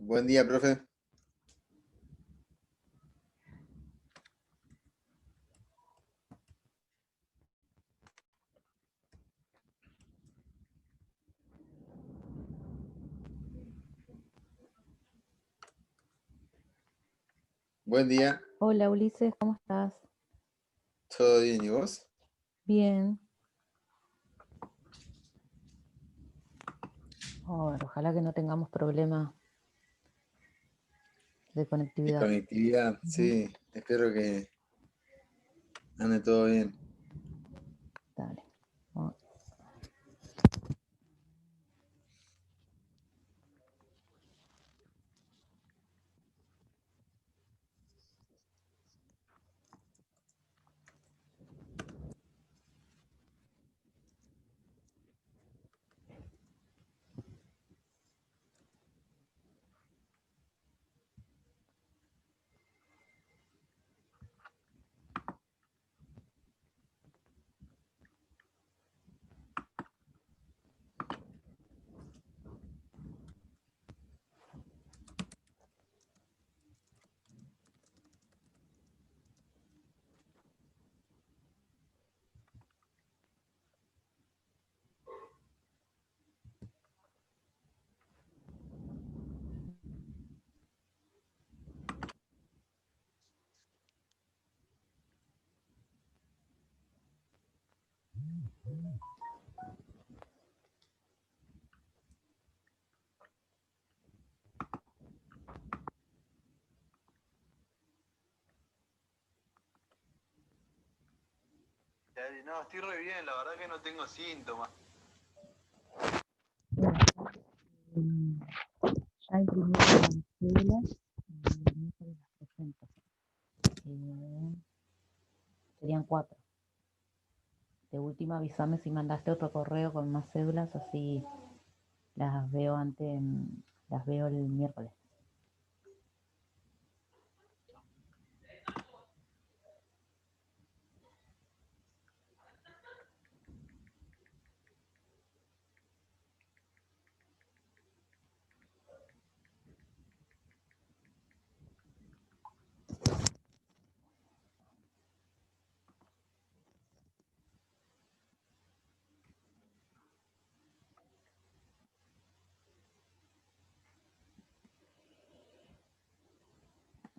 Buen día, profe. Buen día. Hola Ulises, ¿cómo estás? ¿Todo bien y vos? Bien. A ver, ojalá que no tengamos problemas de ¿De conectividad. conectividad? Ujú. Sí, espero que ande todo bien. Dale. Bueno, No, estoy re bien, la verdad que no tengo síntomas. ya imprimí las cédulas y miércoles las presento. Serían 4. De última, avísame si mandaste otro correo con más cédulas, así las veo las veo el miércoles.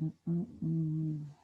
Mm, mm, mm.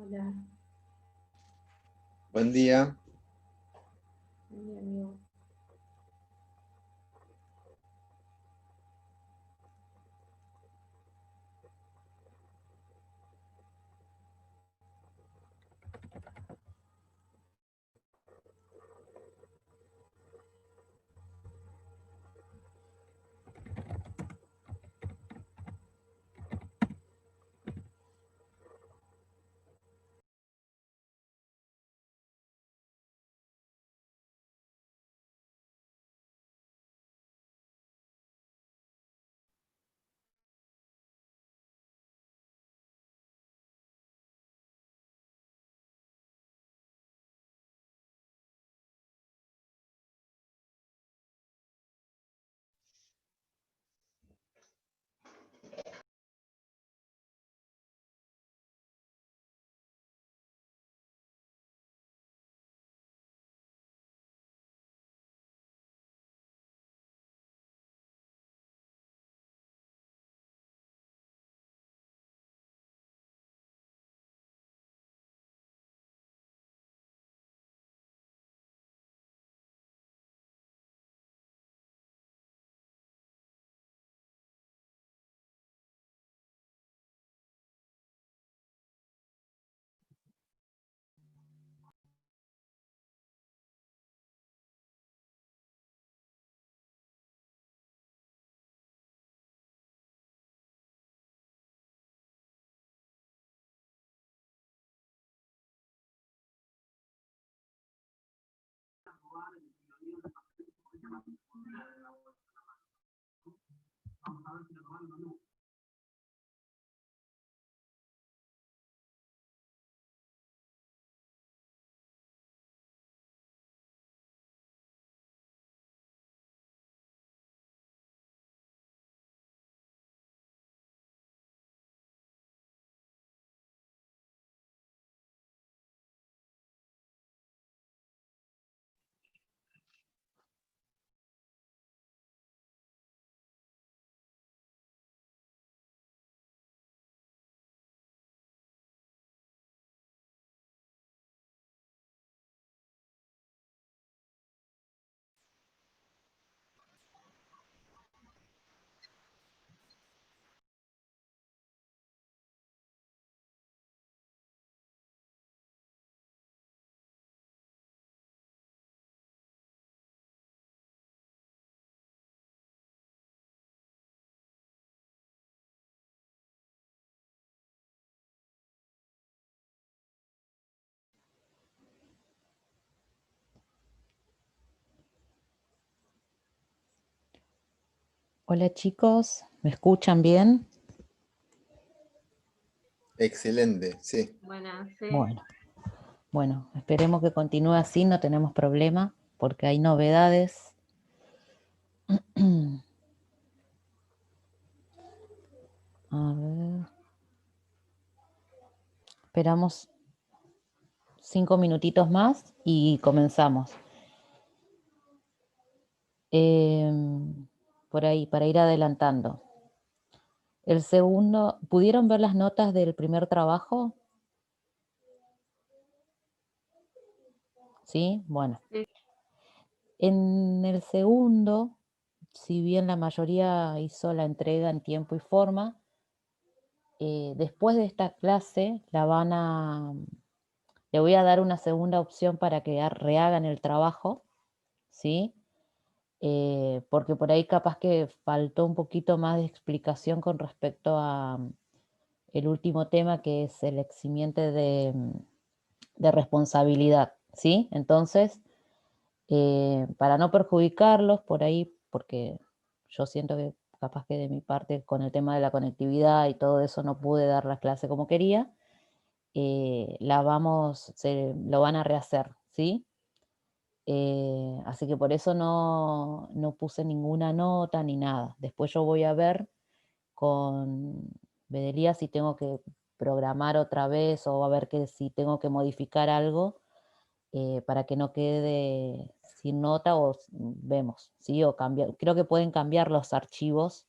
Hola, Buen día. buen día, amigo. Hola chicos, ¿me escuchan bien? Excelente, sí. Buenas, sí. Bueno, esperemos que continúe así, no tenemos problema, porque hay novedades. A ver. Esperamos 5 minutitos más y comenzamos. Por ahí, para ir adelantando. El segundo, ¿pudieron ver las notas del primer trabajo? ¿Sí? Bueno. Sí. En el segundo, si bien la mayoría hizo la entrega en tiempo y forma, después de esta clase le voy a dar una segunda opción para que rehagan el trabajo, ¿sí? Porque por ahí capaz que faltó un poquito más de explicación con respecto a el último tema, que es el eximiente de responsabilidad, ¿sí? Entonces, para no perjudicarlos por ahí, porque yo siento que capaz que de mi parte con el tema de la conectividad y todo eso no pude dar la clase como quería, lo van a rehacer, ¿sí? Así que por eso no puse ninguna nota ni nada. Después yo voy a ver con Bedelía si tengo que programar otra vez o a ver que si tengo que modificar algo para que no quede sin nota o vemos, ¿sí? O cambiar. Creo que pueden cambiar los archivos,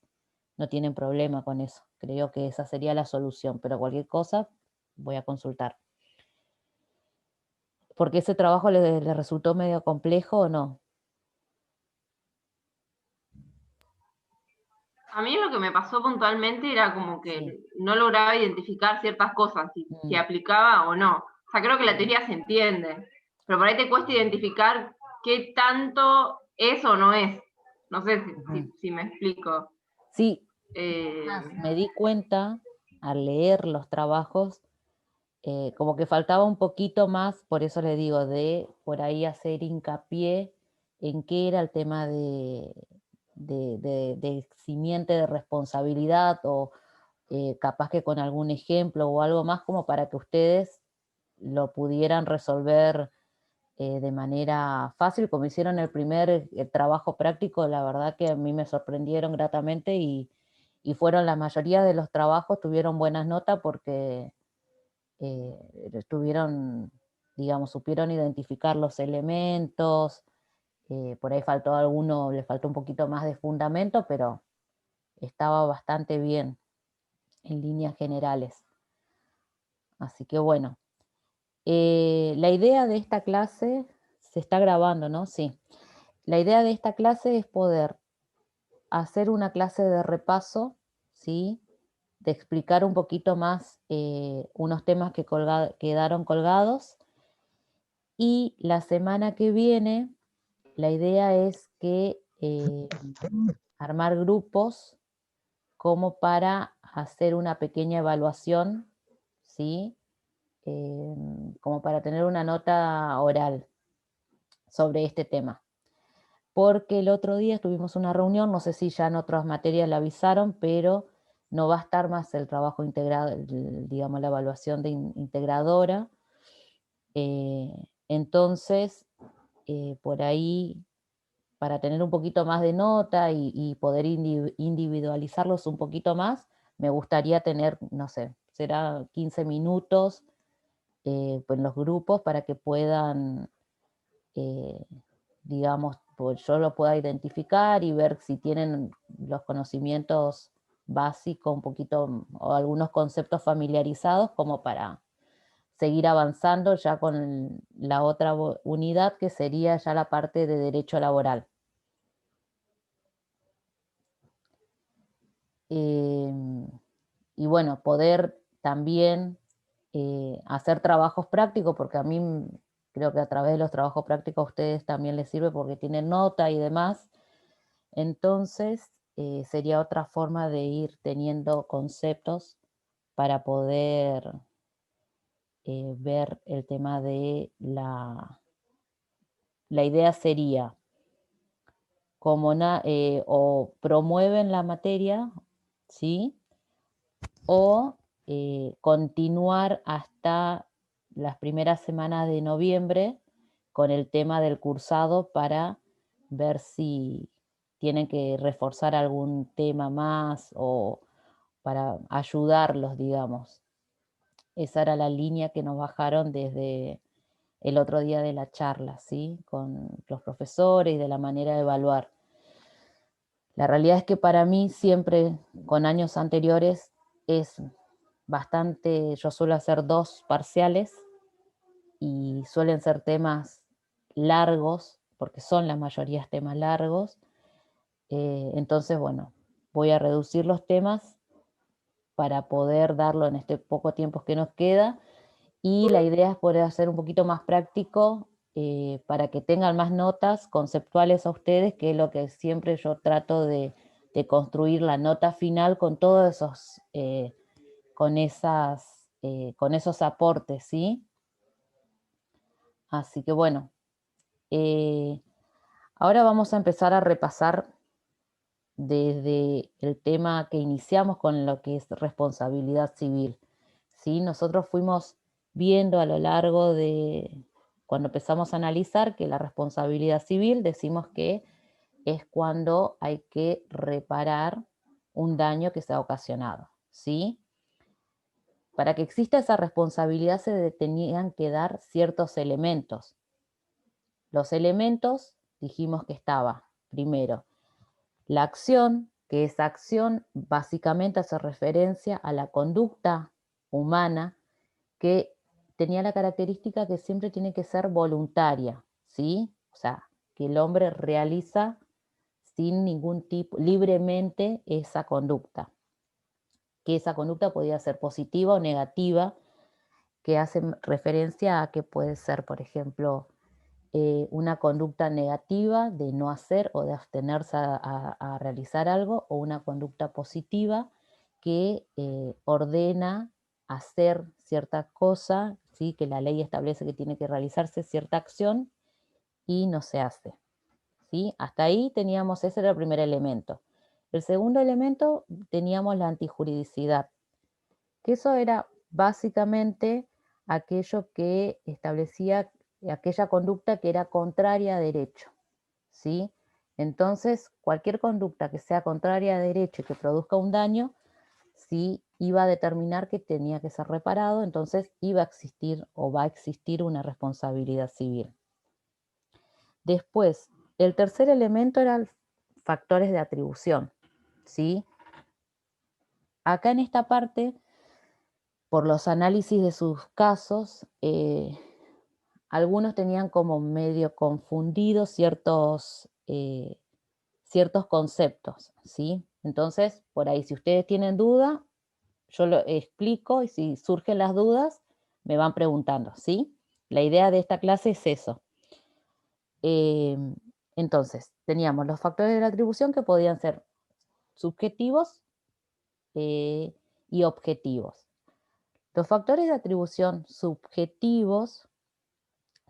no tienen problema con eso. Creo que esa sería la solución, pero cualquier cosa voy a consultar. porque ese trabajo le resultó medio complejo o no. A mí lo que me pasó puntualmente era como que Sí. no lograba identificar ciertas cosas, si aplicaba o no. O sea, creo que la teoría se entiende, pero por ahí te cuesta identificar qué tanto es o no es. No sé si me explico. Sí, Eh, me di cuenta al leer los trabajos, como que faltaba un poquito más, por eso le digo, de por ahí hacer hincapié en qué era el tema de eximiente de responsabilidad o capaz que con algún ejemplo o algo más como para que ustedes lo pudieran resolver de manera fácil, como hicieron el primer trabajo práctico, la verdad que a mí me sorprendieron gratamente y fueron la mayoría de los trabajos, tuvieron buenas notas porque tuvieron, digamos, supieron identificar los elementos, por ahí faltó alguno, le faltó un poquito más de fundamento, pero estaba bastante bien en líneas generales. Así que bueno, la idea de esta clase, se está grabando, ¿no? Sí. La idea de esta clase es poder hacer una clase de repaso, ¿sí? De explicar un poquito más unos temas que quedaron colgados. Y la semana que viene, la idea es que armar grupos como para hacer una pequeña evaluación, ¿sí? Como para tener una nota oral sobre este tema. Porque el otro día tuvimos una reunión, no sé si ya en otras materias la avisaron, pero no va a estar más el trabajo integrado, digamos, la evaluación de integradora. Entonces, por ahí, para tener un poquito más de nota y poder individualizarlos un poquito más, me gustaría tener, no sé, será 15 minutos en los grupos para que puedan, digamos, pues yo lo pueda identificar y ver si tienen los conocimientos básicos, un poquito, o algunos conceptos familiarizados como para seguir avanzando ya con la otra unidad que sería ya la parte de derecho laboral. Y bueno, poder también hacer trabajos prácticos, porque a mí creo que a través de los trabajos prácticos a ustedes también les sirve porque tienen nota y demás. Entonces, sería otra forma de ir teniendo conceptos para poder ver el tema de la idea sería como o promueven la materia, ¿sí? O continuar hasta las primeras semanas de noviembre con el tema del cursado para ver si tienen que reforzar algún tema más o para ayudarlos, digamos. Esa era la línea que nos bajaron desde el otro día de la charla, ¿sí? Con los profesores y de la manera de evaluar. La realidad es que para mí siempre, con años anteriores, es bastante, yo suelo hacer 2 parciales y suelen ser temas largos, porque son la mayoría temas largos. Entonces, bueno, voy a reducir los temas para poder darlo en este poco tiempo que nos queda. Y la idea es poder hacer un poquito más práctico para que tengan más notas conceptuales a ustedes, que es lo que siempre yo trato de construir la nota final con todos esos, con esos aportes, ¿sí? Así que bueno, ahora vamos a empezar a repasar desde el tema que iniciamos con lo que es responsabilidad civil, ¿sí? Nosotros fuimos viendo a lo largo de, cuando empezamos a analizar, que la responsabilidad civil decimos que es cuando hay que reparar un daño que se ha ocasionado, ¿sí? Para que exista esa responsabilidad se tenían que dar ciertos elementos. Los elementos dijimos que estaba, primero, la acción, que esa acción básicamente hace referencia a la conducta humana que tenía la característica que siempre tiene que ser voluntaria, ¿sí? O sea, que el hombre realiza sin ningún tipo, libremente esa conducta. Que esa conducta podía ser positiva o negativa, que hacen referencia a que puede ser, por ejemplo, una conducta negativa de no hacer o de abstenerse a realizar algo, o una conducta positiva que ordena hacer cierta cosa, ¿sí? Que la ley establece que tiene que realizarse cierta acción y no se hace, ¿sí? Hasta ahí teníamos, ese era el primer elemento. El segundo elemento teníamos la antijuridicidad, que eso era básicamente aquello que establecía aquella conducta que era contraria a derecho, ¿sí? Entonces, cualquier conducta que sea contraria a derecho y que produzca un daño, sí iba a determinar que tenía que ser reparado, entonces iba a existir o va a existir una responsabilidad civil. Después, el tercer elemento eran factores de atribución, ¿sí? Acá en esta parte, por los análisis de sus casos, algunos tenían como medio confundidos ciertos conceptos, ¿sí? Entonces, por ahí, si ustedes tienen duda, yo lo explico y si surgen las dudas, me van preguntando, ¿sí? La idea de esta clase es eso. Entonces, teníamos los factores de la atribución que podían ser subjetivos y objetivos. Los factores de atribución subjetivos,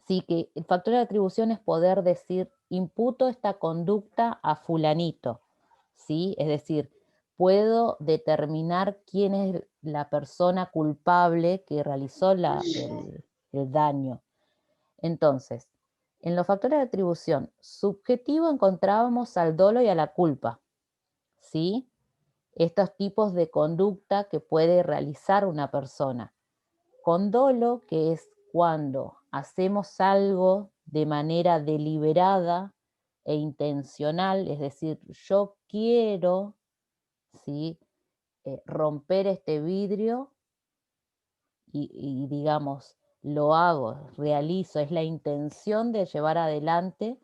sí, que el factor de atribución es poder decir, imputo esta conducta a fulanito, ¿sí? Es decir, puedo determinar quién es la persona culpable que realizó el daño. Entonces, en los factores de atribución subjetivo encontrábamos al dolo y a la culpa, ¿sí? Estos tipos de conducta que puede realizar una persona. Con dolo, que es cuando hacemos algo de manera deliberada e intencional, es decir, yo quiero, ¿sí? Romper este vidrio y digamos, lo hago, realizo, es la intención de llevar adelante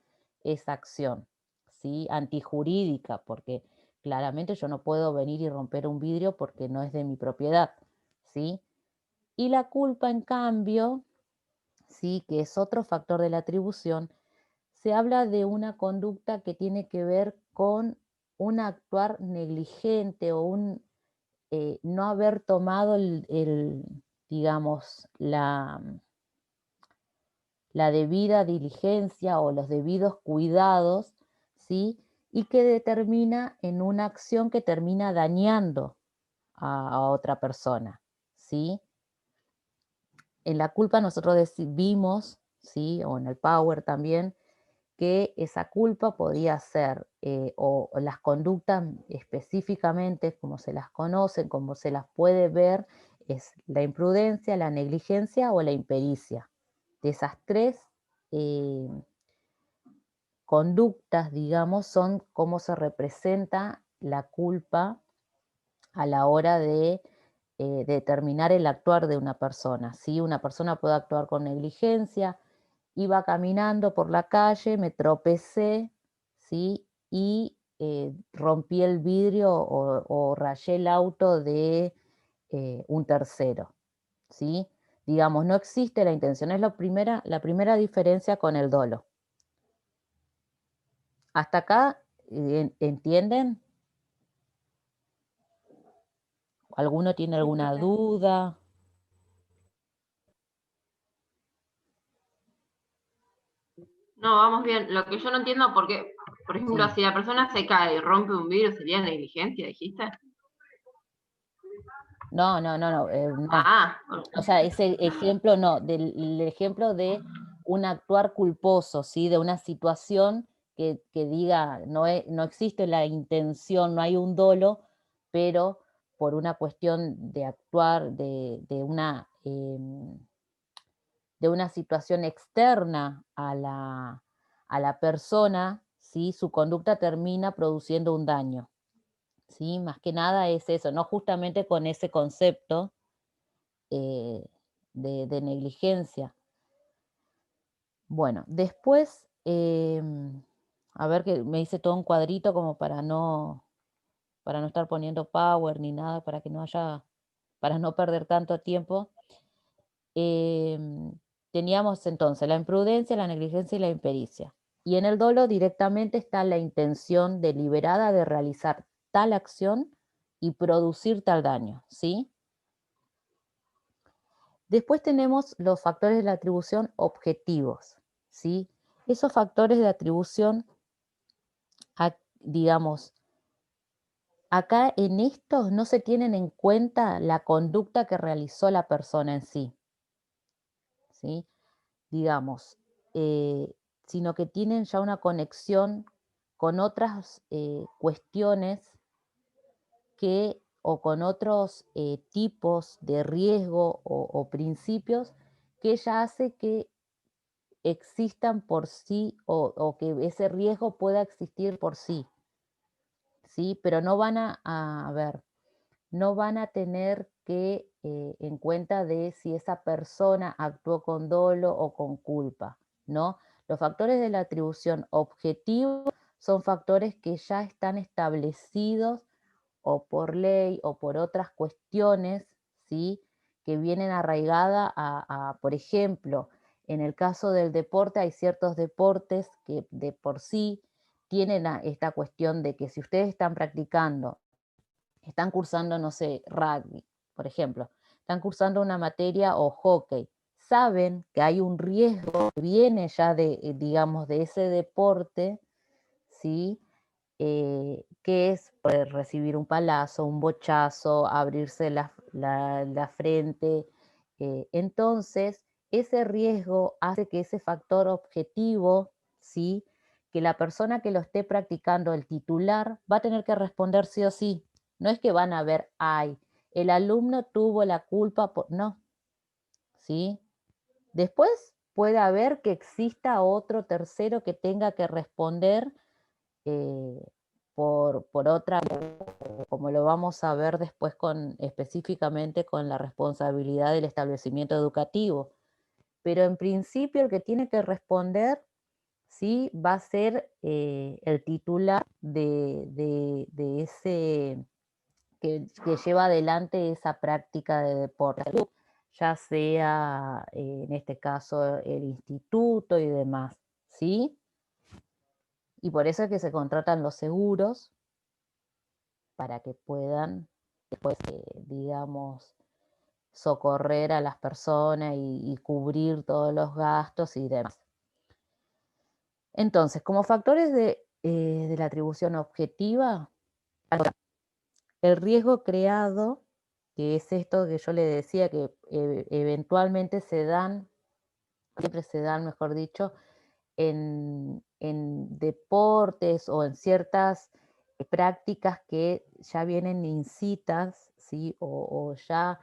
esa acción, ¿sí? Antijurídica, porque claramente yo no puedo venir y romper un vidrio porque no es de mi propiedad, ¿sí? Y la culpa, en cambio, ¿sí? Que es otro factor de la atribución, se habla de una conducta que tiene que ver con un actuar negligente o un no haber tomado digamos, la debida diligencia o los debidos cuidados, ¿sí? Y que determina en una acción que termina dañando a otra persona, ¿sí? En la culpa nosotros vimos, ¿sí? O en el power también, que esa culpa podía ser, o las conductas específicamente, como se las conocen, como se las puede ver, es la imprudencia, la negligencia o la impericia. De esas tres conductas, digamos, son cómo se representa la culpa a la hora de determinar el actuar de una persona. ¿Sí? Una persona puede actuar con negligencia, iba caminando por la calle, me tropecé, ¿sí? Y rompí el vidrio o rayé el auto de un tercero, ¿sí? Digamos, no existe la intención, es la primera diferencia con el dolo. ¿Hasta acá entienden? ¿Alguno tiene alguna duda? No, vamos bien. Lo que yo no entiendo por qué, por ejemplo, Sí. si la persona se cae y rompe un vidrio, ¿sería negligencia, dijiste? No. No. Ah, O sea, ese ejemplo no, del ejemplo de un actuar culposo, ¿sí? De una situación que diga, no existe la intención, no hay un dolo, pero por una cuestión de actuar, de una situación externa a la persona, ¿sí? Su conducta termina produciendo un daño, ¿sí? Más que nada es eso, no justamente con ese concepto de negligencia. Bueno, después, a ver que me hice todo un cuadrito como para no estar poniendo power ni nada, para no perder tanto tiempo. Teníamos entonces la imprudencia, la negligencia y la impericia. Y en el dolo directamente está la intención deliberada de realizar tal acción y producir tal daño, ¿sí? Después tenemos los factores de la atribución objetivos, ¿sí? Esos factores de atribución, digamos, acá en estos no se tienen en cuenta la conducta que realizó la persona en sí, ¿sí? Digamos, sino que tienen ya una conexión con otras cuestiones o con otros tipos de riesgo o principios que ya hace que existan por sí o que ese riesgo pueda existir por sí, ¿sí? Pero no van no van a tener que en cuenta de si esa persona actuó con dolo o con culpa, ¿no? Los factores de la atribución objetiva son factores que ya están establecidos o por ley o por otras cuestiones, ¿sí? Que vienen arraigadas por ejemplo, en el caso del deporte hay ciertos deportes que de por sí tienen esta cuestión de que si ustedes están practicando, están cursando, no sé, rugby, por ejemplo, están cursando una materia o hockey, saben que hay un riesgo que viene ya de, digamos, de ese deporte, ¿sí? Que es recibir un palazo, un bochazo, abrirse la frente. Entonces, ese riesgo hace que ese factor objetivo, ¿sí? Que la persona que lo esté practicando, el titular, va a tener que responder sí o sí. No es que van a ver, ay, el alumno tuvo la culpa, no, ¿sí? Después puede haber que exista otro tercero que tenga que responder por otra, como lo vamos a ver después específicamente con la responsabilidad del establecimiento educativo. Pero en principio el que tiene que responder, ¿sí? Va a ser el titular de ese, que lleva adelante esa práctica de deporte, ya sea en este caso el instituto y demás, ¿sí? Y por eso es que se contratan los seguros para que puedan después, digamos, socorrer a las personas y cubrir todos los gastos y demás. Entonces, como factores de la atribución objetiva, el riesgo creado, que es esto que yo le decía, que eventualmente siempre se dan, mejor dicho, en deportes o en ciertas prácticas que ya vienen incitas, ¿sí? O ya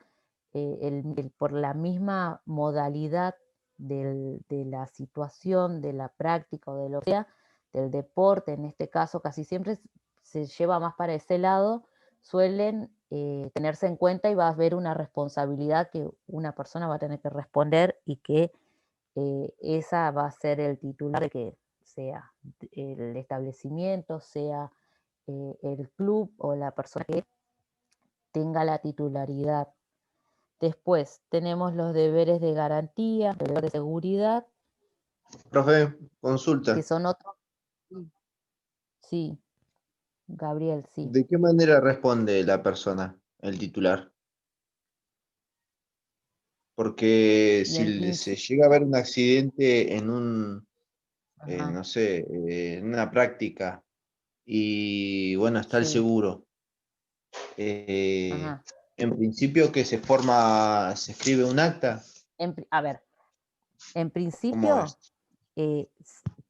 por la misma modalidad de la situación, de la práctica o de lo que sea, del deporte, en este caso casi siempre se lleva más para ese lado, suelen tenerse en cuenta y va a haber una responsabilidad que una persona va a tener que responder y que esa va a ser el titular de que sea el establecimiento, sea el club o la persona que tenga la titularidad. Después tenemos los deberes de garantía, deberes de seguridad. Profe, consulta. Que son otros. Sí, Gabriel, sí. ¿De qué manera responde la persona, el titular? Porque si se llega a ver un accidente en no sé, en una práctica y bueno, está el seguro. En principio que se escribe un acta. A ver, en principio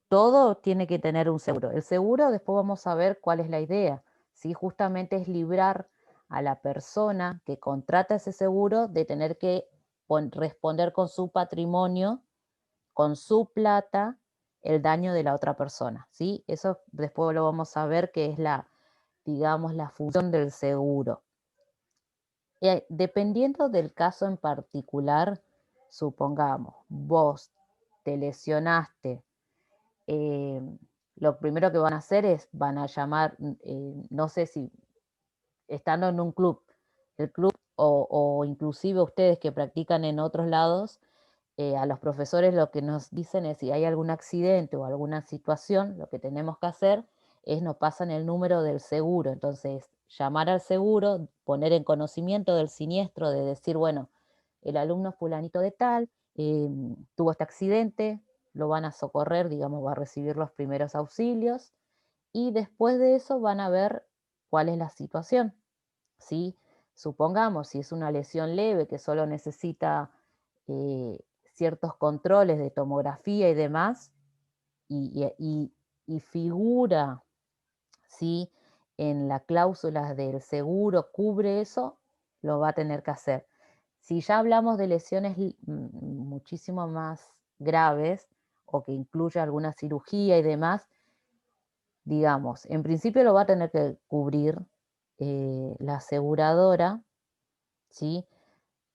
todo tiene que tener un seguro. El seguro, después vamos a ver cuál es la idea. ¿Sí? Justamente es librar a la persona que contrata ese seguro de tener que responder con su patrimonio, con su plata, el daño de la otra persona. ¿Sí? Eso después lo vamos a ver que es digamos, la función del seguro. Dependiendo del caso en particular, supongamos, vos te lesionaste, lo primero que van a hacer es, van a llamar, no sé si estando en un club, el club o inclusive ustedes que practican en otros lados, a los profesores lo que nos dicen es si hay algún accidente o alguna situación, lo que tenemos que hacer es nos pasan el número del seguro, entonces llamar al seguro, poner en conocimiento del siniestro, de decir, bueno, el alumno fulanito de tal, tuvo este accidente, lo van a socorrer, digamos, va a recibir los primeros auxilios, y después de eso van a ver cuál es la situación, ¿sí? Supongamos, si es una lesión leve que solo necesita ciertos controles de tomografía y demás, y figura, ¿sí?, en la cláusula del seguro cubre eso, lo va a tener que hacer. Si ya hablamos de lesiones muchísimo más graves o que incluye alguna cirugía y demás, digamos, en principio lo va a tener que cubrir la aseguradora, ¿sí?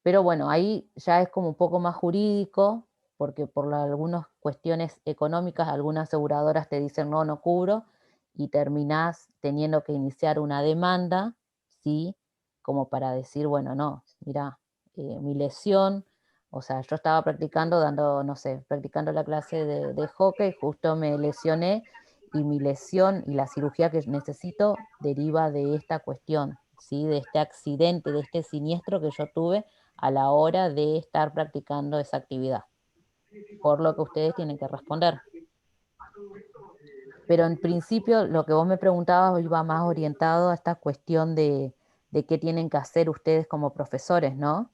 Pero bueno, ahí ya es como un poco más jurídico, porque por algunas cuestiones económicas algunas aseguradoras te dicen no, no cubro, y terminás teniendo que iniciar una demanda, ¿sí? Como para decir, bueno, no, mira, mi lesión, o sea, yo estaba practicando, no sé, practicando la clase de hockey, justo me lesioné, y mi lesión y la cirugía que necesito deriva de esta cuestión, ¿sí? De este accidente, de este siniestro que yo tuve a la hora de estar practicando esa actividad, por lo que ustedes tienen que responder. Pero en principio lo que vos me preguntabas iba más orientado a esta cuestión de qué tienen que hacer ustedes como profesores, ¿no?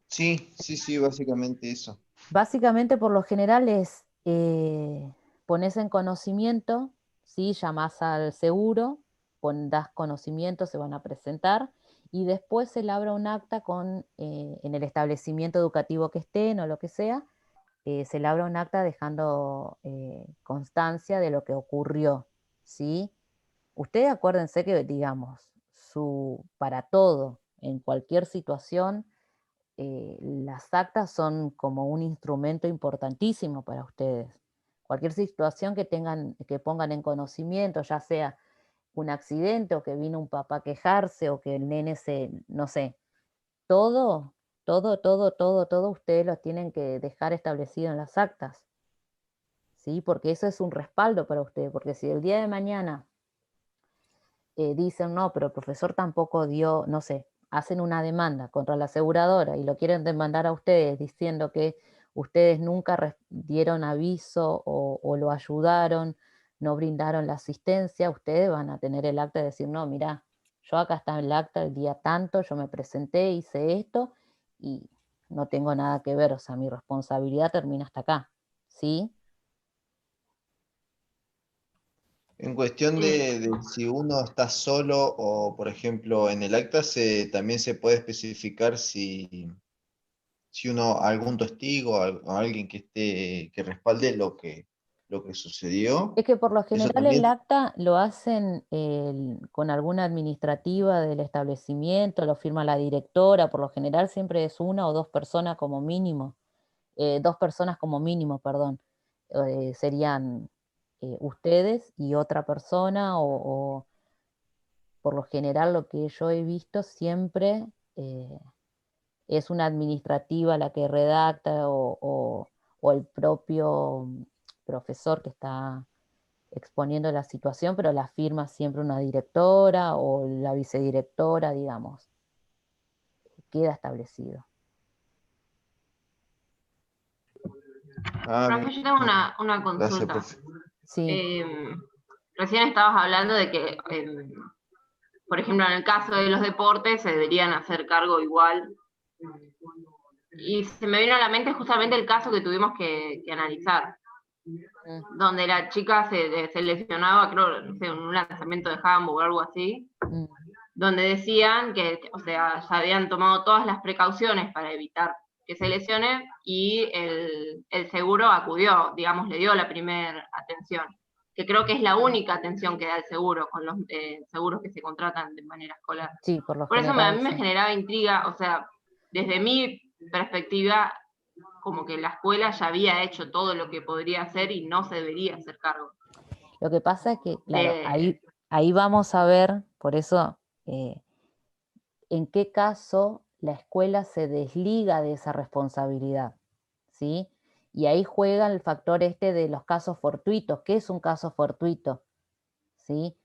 Sí, sí, sí, básicamente eso. Básicamente, por lo general es pones en conocimiento, ¿sí? Llamás al seguro, das conocimiento, se van a presentar, y después se labra un acta en el establecimiento educativo que estén o lo que sea, se labra un acta dejando constancia de lo que ocurrió, ¿sí? Ustedes acuérdense que, digamos, para todo, en cualquier situación, las actas son como un instrumento importantísimo para ustedes. Cualquier situación que pongan en conocimiento, ya sea un accidente o que vino un papá a quejarse o que el nene no sé, todo, ustedes lo tienen que dejar establecido en las actas, ¿sí? Porque eso es un respaldo para ustedes, porque si el día de mañana dicen, no, pero el profesor tampoco dio, no sé, hacen una demanda contra la aseguradora y lo quieren demandar a ustedes diciendo que ustedes nunca dieron aviso o lo ayudaron, no brindaron la asistencia, ustedes van a tener el acta de decir, no, mira, yo acá está el acta el día tanto, yo me presenté, hice esto y no tengo nada que ver, o sea, mi responsabilidad termina hasta acá, ¿sí? En cuestión de si uno está solo o, por ejemplo, en el acta también se puede especificar si uno, algún testigo o alguien que respalde lo que sucedió. Es que por lo Eso general el también. acta lo hacen con alguna administrativa del establecimiento, lo firma la directora, por lo general siempre es una o dos personas como mínimo, perdón, serían ustedes y otra persona, o por lo general lo que yo he visto siempre es una administrativa la que redacta o el propio profesor que está exponiendo la situación, pero la firma siempre una directora o la vicedirectora, digamos, queda establecido. Ah, Profe, yo tengo bien. una Gracias, consulta. profe. Sí. Recién estabas hablando de que, por ejemplo, en el caso de los deportes se deberían hacer cargo igual. Y se me vino a la mente justamente el caso que tuvimos que analizar, donde la chica se lesionaba, creo, no sé, en un lanzamiento de handball o algo así, donde decían que, o sea, ya habían tomado todas las precauciones para evitar que se lesione y el seguro acudió, digamos, le dio la primera atención, que creo que es la única atención que da el seguro con los seguros que se contratan de manera escolar. Sí, por lo Por eso a general, mí me sí. generaba intriga, o sea, desde mi perspectiva, como que la escuela ya había hecho todo lo que podría hacer y no se debería hacer cargo. Lo que pasa es que, claro, ahí vamos a ver, por eso, en qué caso la escuela se desliga de esa responsabilidad, ¿sí? Y ahí juega el factor de los casos fortuitos. ¿Qué es un caso fortuito? ¿Sí?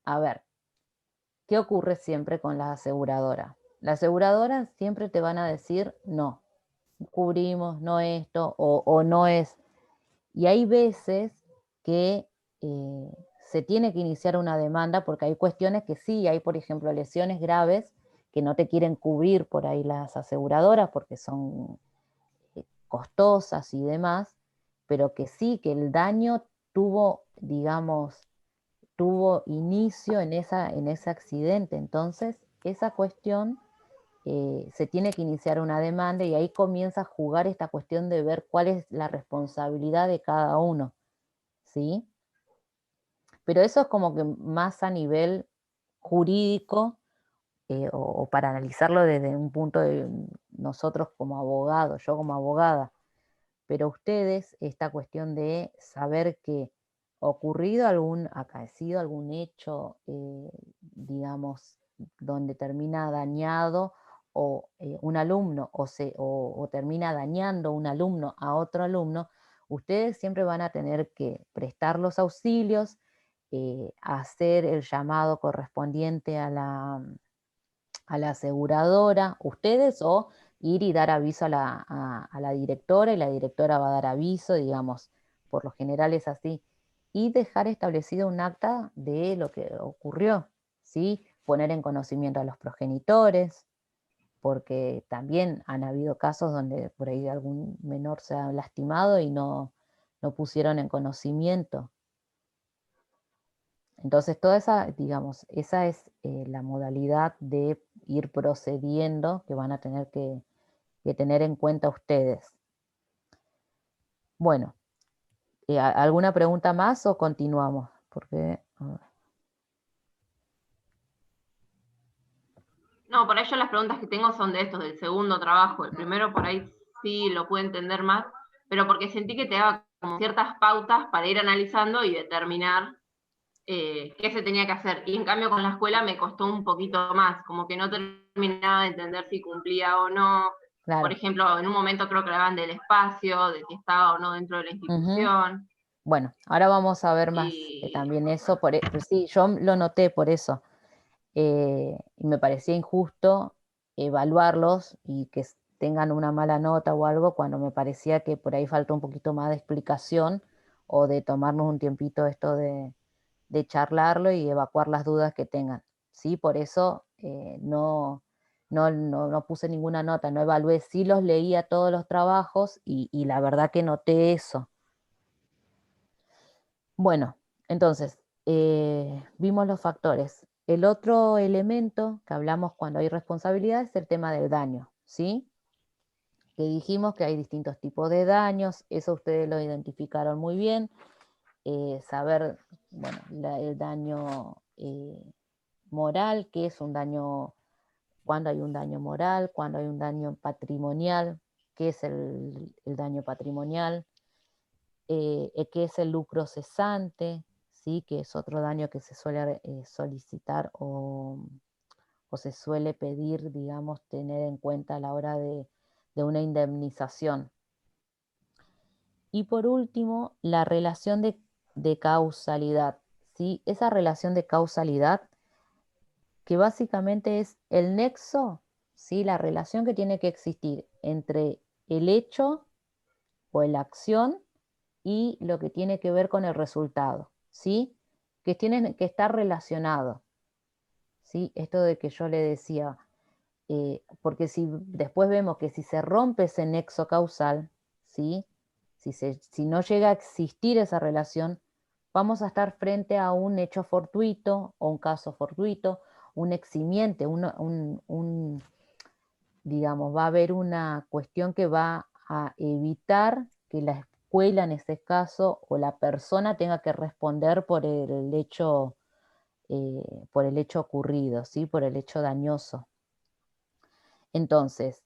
A ver, ¿qué ocurre siempre con las aseguradoras? Las aseguradoras siempre te van a decir, no, cubrimos, no esto, o no es. Y hay veces que se tiene que iniciar una demanda porque hay cuestiones que sí, hay por ejemplo lesiones graves que no te quieren cubrir por ahí las aseguradoras porque son costosas y demás, pero que sí, que el daño tuvo, digamos, tuvo inicio en ese accidente. Entonces, esa cuestión se tiene que iniciar una demanda y ahí comienza a jugar esta cuestión de ver cuál es la responsabilidad de cada uno, ¿sí? Pero eso es como que más a nivel jurídico o para analizarlo desde un punto de nosotros como abogados, yo como abogada. Pero ustedes, esta cuestión de saber que ocurrido acaecido algún hecho, digamos, donde termina dañado o un alumno o termina dañando un alumno a otro alumno, ustedes siempre van a tener que prestar los auxilios, hacer el llamado correspondiente a la aseguradora, ustedes, o ir y dar aviso a la directora, y la directora va a dar aviso, digamos, por lo general es así, y dejar establecido un acta de lo que ocurrió, ¿sí? Poner en conocimiento a los progenitores, porque también han habido casos donde por ahí algún menor se ha lastimado y no pusieron en conocimiento. Entonces, toda esa, digamos, esa es la modalidad de ir procediendo que van a tener que tener en cuenta ustedes. Bueno, ¿alguna pregunta más o continuamos? Porque, No, por ahí yo las preguntas que tengo son de estos, del segundo trabajo. El primero por ahí sí lo puedo entender más, pero porque sentí que te daba como ciertas pautas para ir analizando y determinar qué se tenía que hacer. Y en cambio con la escuela me costó un poquito más, como que no terminaba de entender si cumplía o no. claro. Por ejemplo, en un momento creo que hablaban del espacio, de si estaba o no dentro de la institución. Bueno, ahora vamos a ver más también eso. Sí, yo lo noté por eso. Y me parecía injusto evaluarlos y que tengan una mala nota o algo cuando me parecía que por ahí faltó un poquito más de explicación o de tomarnos un tiempito esto de charlarlo y evacuar las dudas que tengan, ¿sí? Por eso no puse ninguna nota, no evalué, sí los leía todos los trabajos y la verdad que noté eso. Bueno, entonces, vimos los factores. El otro elemento que hablamos cuando hay responsabilidad es el tema del daño, ¿sí? Que dijimos que hay distintos tipos de daños, eso ustedes lo identificaron muy bien. Saber, bueno, el daño moral, que es un daño, cuando hay un daño moral, cuando hay un daño patrimonial, qué es el daño patrimonial, qué es el lucro cesante, ¿sí? Que es otro daño que se suele solicitar o se suele pedir, digamos, tener en cuenta a la hora de una indemnización. Y por último, la relación de causalidad, ¿sí? Esa relación de causalidad que básicamente es el nexo, ¿sí? La relación que tiene que existir entre el hecho o la acción y lo que tiene que ver con el resultado, ¿sí? Que tienen que estar relacionados, ¿sí? Esto de que yo le decía, porque si después vemos que si se rompe ese nexo causal, ¿sí? Si no llega a existir esa relación, vamos a estar frente a un hecho fortuito o un caso fortuito, un eximiente, digamos, va a haber una cuestión que va a evitar que la escuela en ese caso o la persona tenga que responder por el hecho ocurrido, ¿sí? Por el hecho dañoso. Entonces,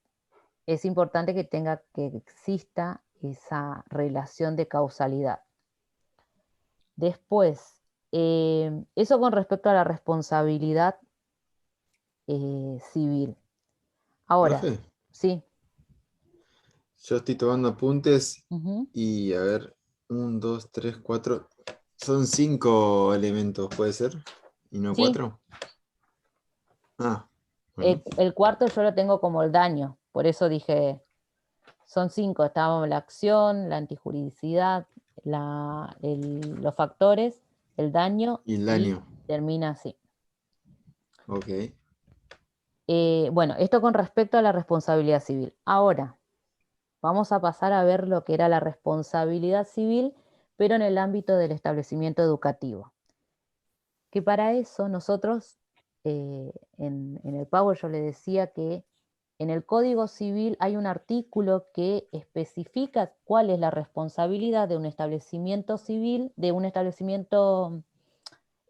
es importante que exista esa relación de causalidad. Después, eso con respecto a la responsabilidad civil. Ahora, Profe, sí. yo estoy tomando apuntes Ujú. y a ver, 1, 2, 3, 4. Son 5 elementos, ¿puede ser? ¿Y no Sí, 4? Ah, bueno. el cuarto yo lo tengo como el daño, por eso dije, son 5, estábamos la acción, la antijuridicidad, los factores, el daño Y el y daño. termina así. Ok. Bueno, esto con respecto a la responsabilidad civil. Ahora, vamos a pasar a ver lo que era la responsabilidad civil, pero en el ámbito del establecimiento educativo. Que para eso nosotros, en el Power yo le decía que en el Código Civil hay un artículo que especifica cuál es la responsabilidad de un establecimiento civil, de un establecimiento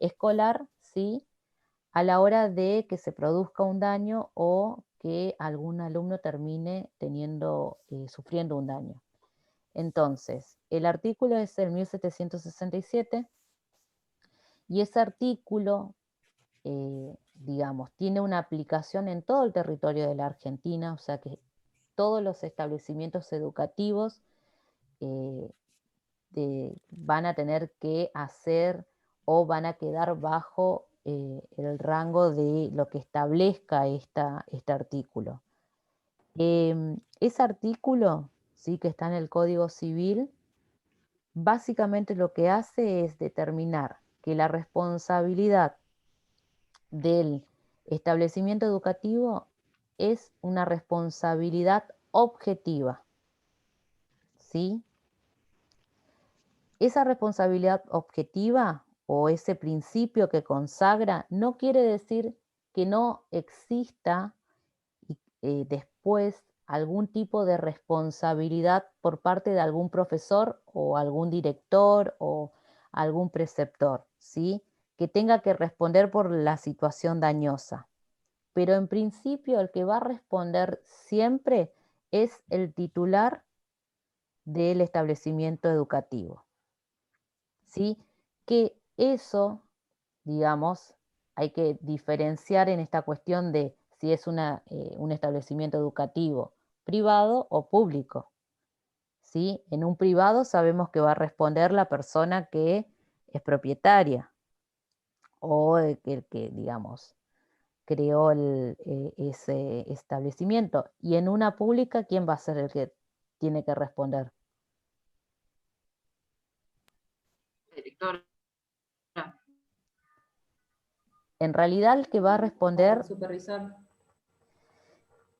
escolar, ¿sí?, a la hora de que se produzca un daño o que algún alumno termine sufriendo un daño. Entonces, el artículo es el 1767 y ese artículo, digamos, tiene una aplicación en todo el territorio de la Argentina, o sea que todos los establecimientos educativos van a tener que hacer o van a quedar bajo el rango de lo que establezca este artículo. Ese artículo, ¿sí?, que está en el Código Civil, básicamente lo que hace es determinar que la responsabilidad del establecimiento educativo es una responsabilidad objetiva, ¿sí? Esa responsabilidad objetiva o ese principio que consagra no quiere decir que no exista después algún tipo de responsabilidad por parte de algún profesor o algún director o algún preceptor, ¿sí?, que tenga que responder por la situación dañosa. Pero en principio el que va a responder siempre es el titular del establecimiento educativo, ¿sí? Que eso, digamos, hay que diferenciar en esta cuestión de si es un establecimiento educativo privado o público, ¿sí? En un privado sabemos que va a responder la persona que es propietaria o el que digamos, creó ese establecimiento. Y en una pública, ¿quién va a ser el que tiene que responder? Directora. En realidad el que va a responder... Supervisor.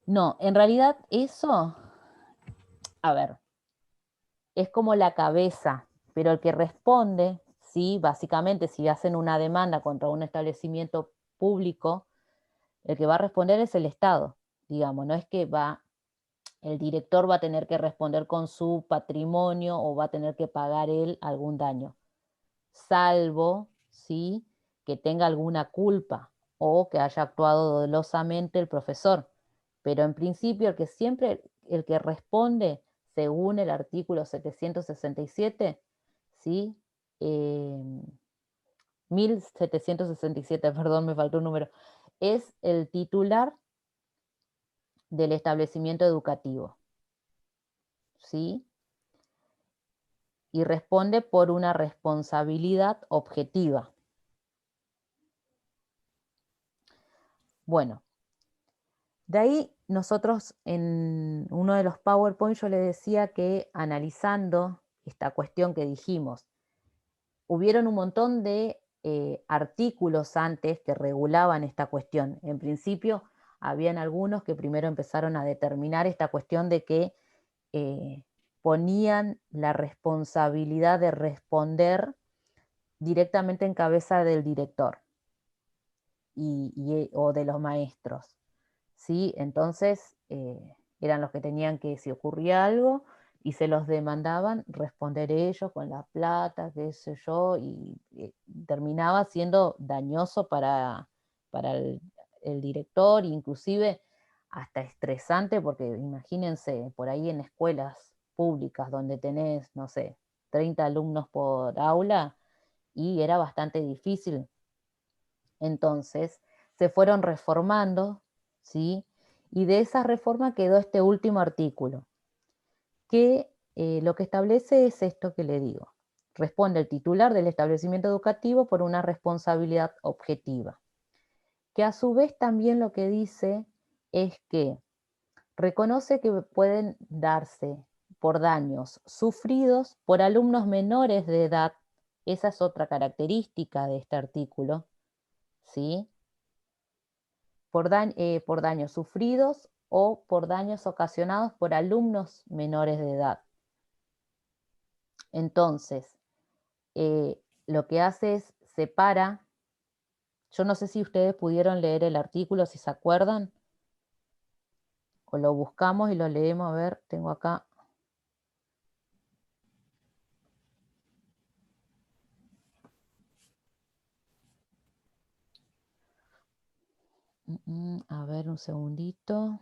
No, en realidad eso, a ver, es como la cabeza, pero el que responde, ¿sí?, básicamente si hacen una demanda contra un establecimiento público, el que va a responder es el Estado, digamos, no es que el director va a tener que responder con su patrimonio o va a tener que pagar él algún daño, salvo, ¿sí?, que tenga alguna culpa o que haya actuado dolosamente el profesor. Pero en principio el que responde según el artículo 767, ¿sí? 1767, perdón, me faltó un número, es el titular del establecimiento educativo, ¿sí? Y responde por una responsabilidad objetiva. Bueno, de ahí nosotros en uno de los PowerPoint yo le decía que analizando esta cuestión que dijimos, hubieron un montón de artículos antes que regulaban esta cuestión. En principio, habían algunos que primero empezaron a determinar esta cuestión de que ponían la responsabilidad de responder directamente en cabeza del director o de los maestros, ¿sí? Entonces, eran los que tenían que, si ocurría algo y se los demandaban, responder ellos con la plata, qué sé yo, y terminaba siendo dañoso para el director, inclusive hasta estresante, porque imagínense, por ahí en escuelas públicas donde tenés, no sé, 30 alumnos por aula, y era bastante difícil. Entonces, se fueron reformando, ¿sí? Y de esa reforma quedó este último artículo, que lo que establece es esto que le digo. Responde el titular del establecimiento educativo por una responsabilidad objetiva. Que a su vez también lo que dice es que reconoce que pueden darse por daños sufridos por alumnos menores de edad. Esa es otra característica de este artículo, ¿sí? Por daños sufridos o por daños ocasionados por alumnos menores de edad. Entonces, lo que hace es separa. Yo no sé si ustedes pudieron leer el artículo, si se acuerdan, o lo buscamos y lo leemos. A ver, tengo acá. A ver, un segundito.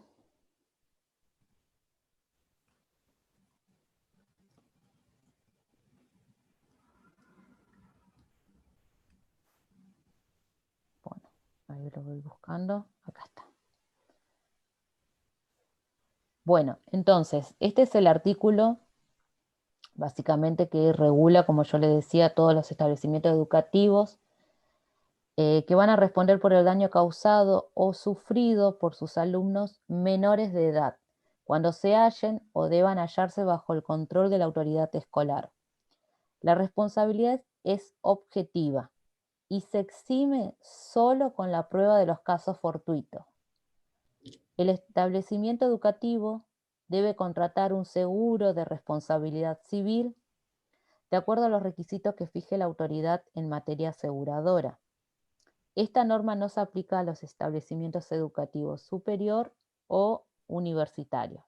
Bueno, ahí lo voy buscando. Acá está. Bueno, entonces, este es el artículo básicamente que regula, como yo le decía, todos los establecimientos educativos que van a responder por el daño causado o sufrido por sus alumnos menores de edad, cuando se hallen o deban hallarse bajo el control de la autoridad escolar. La responsabilidad es objetiva y se exime solo con la prueba de los casos fortuitos. El establecimiento educativo debe contratar un seguro de responsabilidad civil de acuerdo a los requisitos que fije la autoridad en materia aseguradora. Esta norma no se aplica a los establecimientos educativos superior o universitarios.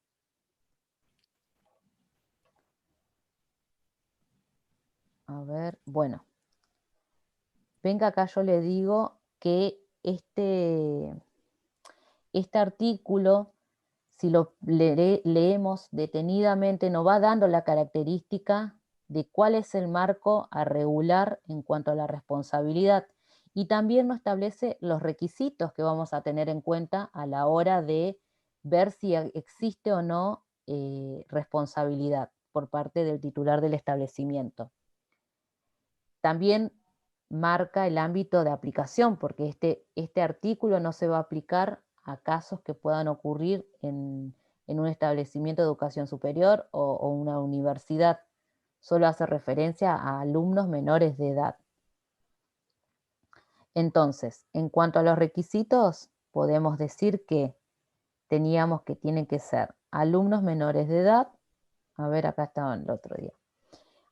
A ver, bueno. Venga, acá yo le digo que este artículo, si lo leemos detenidamente, nos va dando la característica de cuál es el marco a regular en cuanto a la responsabilidad. Y también nos establece los requisitos que vamos a tener en cuenta a la hora de ver si existe o no responsabilidad por parte del titular del establecimiento. También marca el ámbito de aplicación, porque este artículo no se va a aplicar a casos que puedan ocurrir en un establecimiento de educación superior o una universidad. Solo hace referencia a alumnos menores de edad. Entonces, en cuanto a los requisitos, podemos decir que teníamos que tienen que ser alumnos menores de edad. A ver, acá estaba el otro día.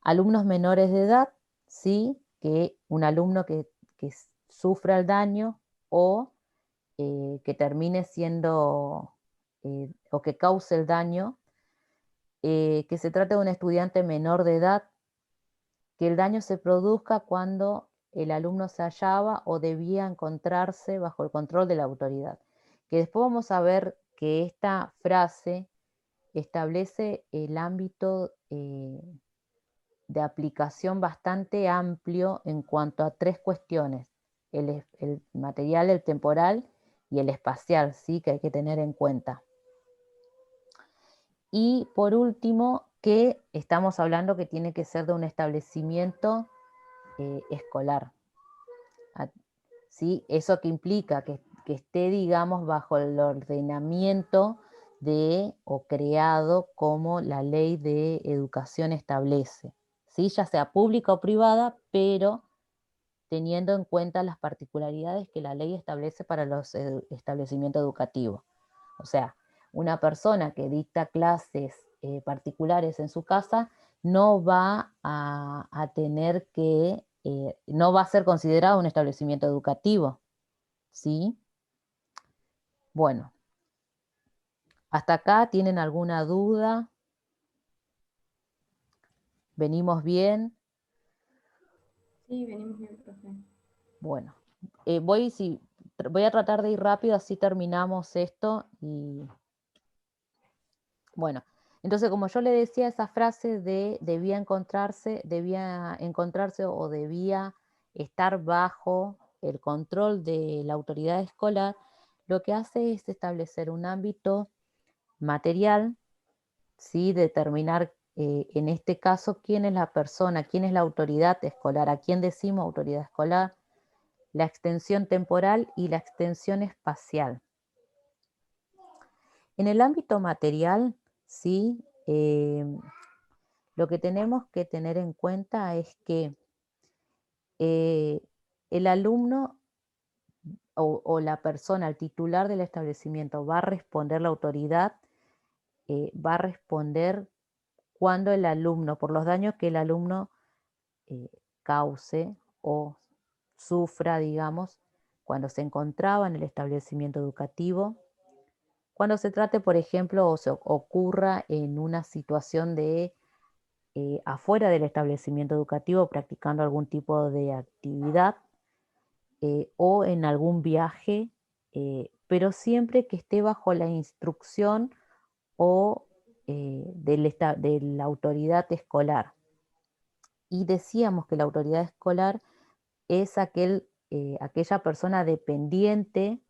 Alumnos menores de edad, sí, que un alumno que sufra el daño o que termine siendo o que cause el daño, que se trate de un estudiante menor de edad, que el daño se produzca cuando el alumno se hallaba o debía encontrarse bajo el control de la autoridad. Que después vamos a ver que esta frase establece el ámbito de aplicación bastante amplio en cuanto a tres cuestiones: el material, el temporal y el espacial, ¿sí? Que hay que tener en cuenta. Y por último, que estamos hablando que tiene que ser de un establecimiento escolar, ¿sí? Eso que implica que esté, digamos, bajo el ordenamiento o creado como la ley de educación establece, ¿sí? Ya sea pública o privada, pero teniendo en cuenta las particularidades que la ley establece para los establecimientos educativos. O sea, una persona que dicta clases particulares en su casa no va a tener que, no va a ser considerado un establecimiento educativo, ¿sí? Bueno, ¿hasta acá tienen alguna duda? ¿Venimos bien? Sí, venimos bien, profe. Bueno, voy a tratar de ir rápido, así terminamos esto. Y bueno, entonces como yo le decía, esa frase de debía encontrarse o debía estar bajo el control de la autoridad escolar, lo que hace es establecer un ámbito material, ¿sí? Determinar en este caso quién es la persona, quién es la autoridad escolar, a quién decimos autoridad escolar, la extensión temporal y la extensión espacial. En el ámbito material, ¿sí? Lo que tenemos que tener en cuenta es que el alumno o la persona, el titular del establecimiento, va a responder, la autoridad va a responder cuando el alumno, por los daños que el alumno cause o sufra, digamos, cuando se encontraba en el establecimiento educativo, cuando se trate, por ejemplo, o se ocurra en una situación de afuera del establecimiento educativo practicando algún tipo de actividad o en algún viaje, pero siempre que esté bajo la instrucción o de la autoridad escolar. Y decíamos que la autoridad escolar es aquella persona dependiente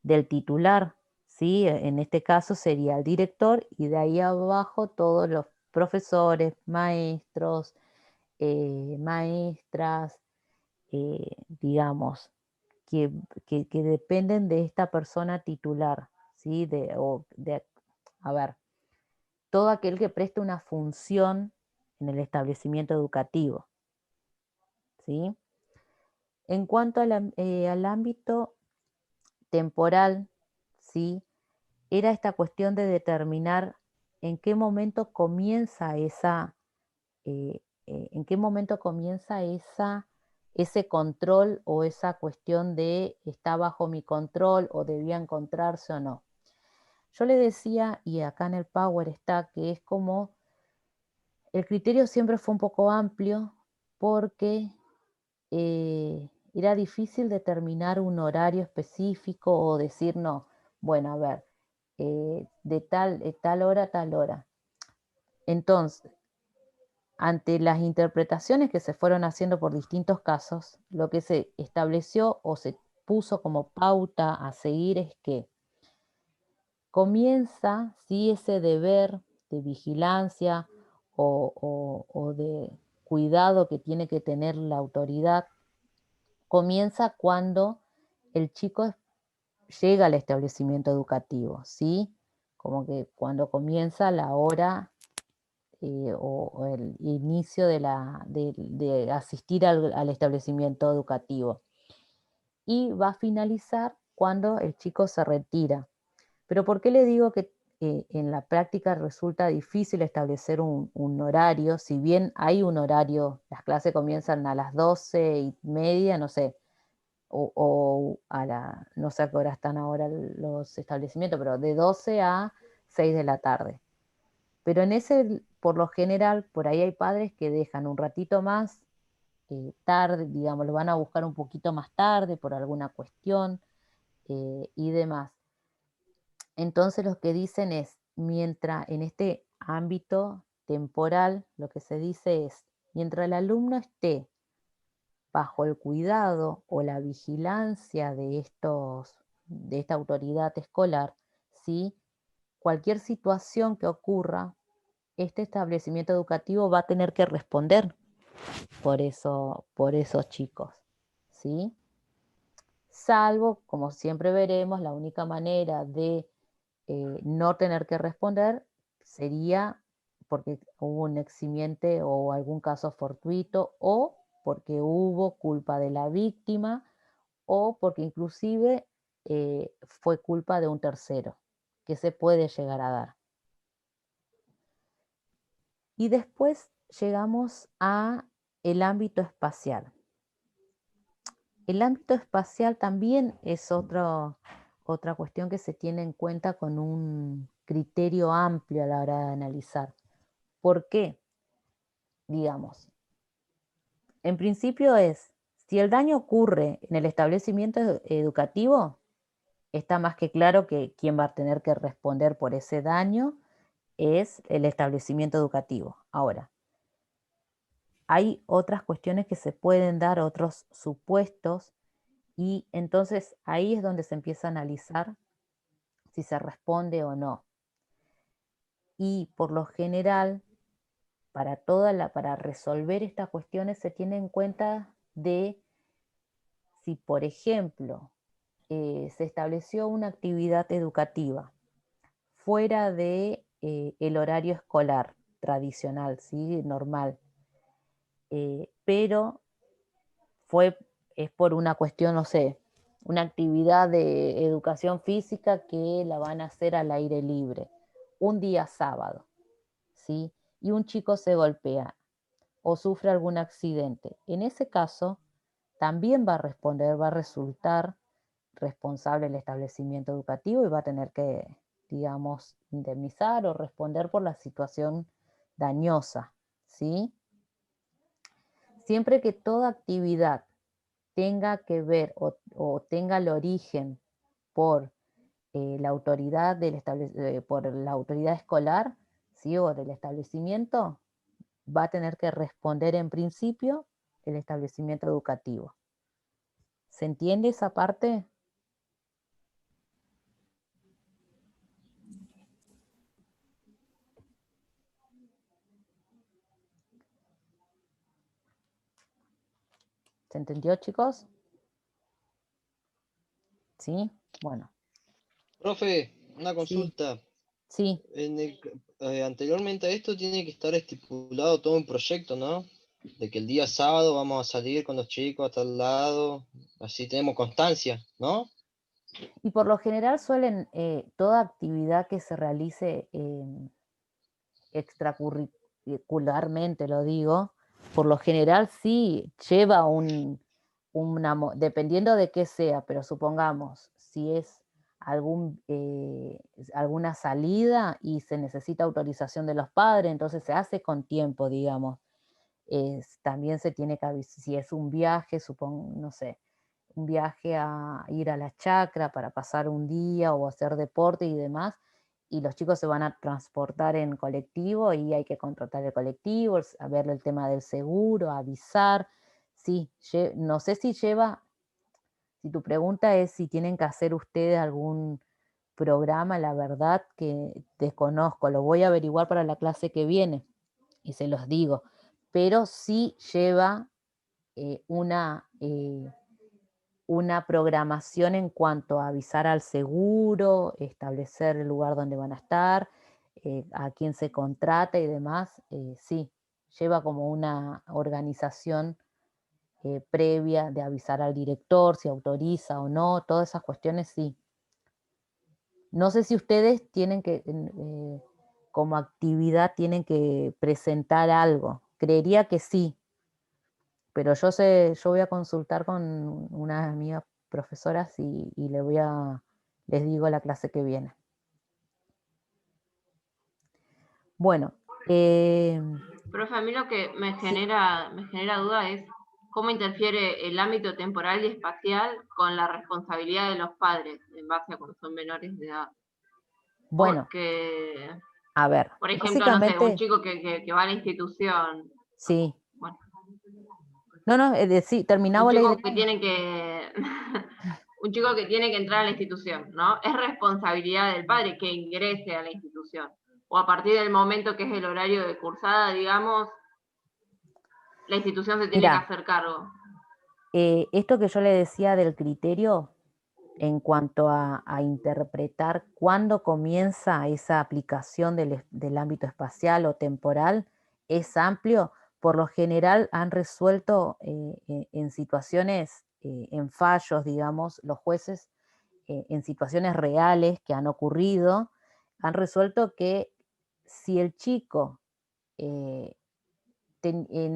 del titular, ¿sí? En este caso sería el director y de ahí abajo todos los profesores, maestros, maestras, digamos, que dependen de esta persona titular, ¿sí? A ver, todo aquel que preste una función en el establecimiento educativo, ¿sí? En cuanto al ámbito temporal, ¿sí? Era esta cuestión de determinar en qué momento comienza ese control o esa cuestión de está bajo mi control o debía encontrarse o no. Yo le decía, y acá en el Power está, que es como el criterio siempre fue un poco amplio porque era difícil determinar un horario específico o decir, no, bueno, a ver, de tal hora a tal hora. Entonces, ante las interpretaciones que se fueron haciendo por distintos casos, lo que se estableció o se puso como pauta a seguir es que comienza, sí, ese deber de vigilancia o de cuidado que tiene que tener la autoridad, comienza cuando el chico llega al establecimiento educativo, ¿sí? Como que cuando comienza la hora o el inicio de asistir al establecimiento educativo. Y va a finalizar cuando el chico se retira. Pero ¿por qué le digo que en la práctica resulta difícil establecer un horario? Si bien hay un horario, las clases comienzan a las 12:30, no sé, o no sé a qué hora están ahora los establecimientos, pero de 12 a 6 de la tarde. Pero por lo general, por ahí hay padres que dejan un ratito más tarde, digamos, lo van a buscar un poquito más tarde por alguna cuestión y demás. Entonces lo que dicen es, mientras en este ámbito temporal, lo que se dice es, mientras el alumno esté bajo el cuidado o la vigilancia de esta autoridad escolar, ¿sí? Cualquier situación que ocurra, este establecimiento educativo va a tener que responder por esos chicos, ¿sí? Salvo, como siempre veremos, la única manera de no tener que responder sería porque hubo un eximiente o algún caso fortuito o porque hubo culpa de la víctima o porque inclusive fue culpa de un tercero, que se puede llegar a dar. Y después llegamos a el ámbito espacial. El ámbito espacial también es otra cuestión que se tiene en cuenta con un criterio amplio a la hora de analizar. ¿Por qué? Digamos, en principio es, Si el daño ocurre en el establecimiento educativo, está más que claro que quien va a tener que responder por ese daño es el establecimiento educativo. Ahora, hay otras cuestiones que se pueden dar, otros supuestos, y entonces ahí es donde se empieza a analizar si se responde o no. Y por lo general, para resolver estas cuestiones se tiene en cuenta de si, por ejemplo, se estableció una actividad educativa fuera de el horario escolar tradicional, ¿sí? Normal, pero es por una cuestión, no sé, una actividad de educación física que la van a hacer al aire libre, un día sábado, ¿sí? Y un chico se golpea o sufre algún accidente. En ese caso, también va a resultar responsable el establecimiento educativo y va a tener que, digamos, indemnizar o responder por la situación dañosa, ¿sí? Siempre que toda actividad tenga que ver o tenga el origen por la autoridad por la autoridad escolar, ¿sí? O del establecimiento, va a tener que responder en principio el establecimiento educativo. ¿Se entiende esa parte? ¿Se entendió, chicos? ¿Sí? Bueno. Profe, una Sí, consulta. sí. Anteriormente a esto tiene que estar estipulado todo un proyecto, ¿no? De que el día sábado vamos a salir con los chicos a tal lado, así tenemos constancia, ¿no? Y por lo general suelen, toda actividad que se realice extracurricularmente, lo digo, por lo general sí lleva dependiendo de qué sea, pero supongamos, si es alguna salida y se necesita autorización de los padres, entonces se hace con tiempo, digamos. También se tiene que avisar, si es un viaje, no sé, un viaje a ir a la chacra para pasar un día o hacer deporte y demás, y los chicos se van a transportar en colectivo y hay que contratar el colectivo, a ver el tema del seguro, avisar. Sí, no sé si si tu pregunta es si tienen que hacer ustedes algún programa, la verdad que desconozco, lo voy a averiguar para la clase que viene y se los digo, pero sí lleva una programación en cuanto a avisar al seguro, establecer el lugar donde van a estar, a quién se contrata y demás. Sí, lleva como una organización previa de avisar al director si autoriza o no, todas esas cuestiones sí. No sé si ustedes tienen como actividad tienen que presentar algo. Creería que sí, pero yo voy a consultar con unas amigas profesoras y les digo la clase que viene. Bueno. Profe, a mí lo que me genera duda es cómo interfiere el ámbito temporal y espacial con la responsabilidad de los padres en base a cuando son menores de edad. Bueno, porque, a ver, por ejemplo, no sé, un básicamente, chico que va a la institución. sí. Bueno, No, sí, terminaba la idea. Un chico que tiene que entrar a la institución, ¿no? Es responsabilidad del padre que ingrese a la institución. O a partir del momento que es el horario de cursada, digamos, la institución se tiene que hacer cargo. Esto que yo le decía del criterio en cuanto a interpretar cuándo comienza esa aplicación del ámbito espacial o temporal es amplio. Por lo general han resuelto en situaciones, en fallos, digamos, los jueces en situaciones reales que han ocurrido, han resuelto que si el chico en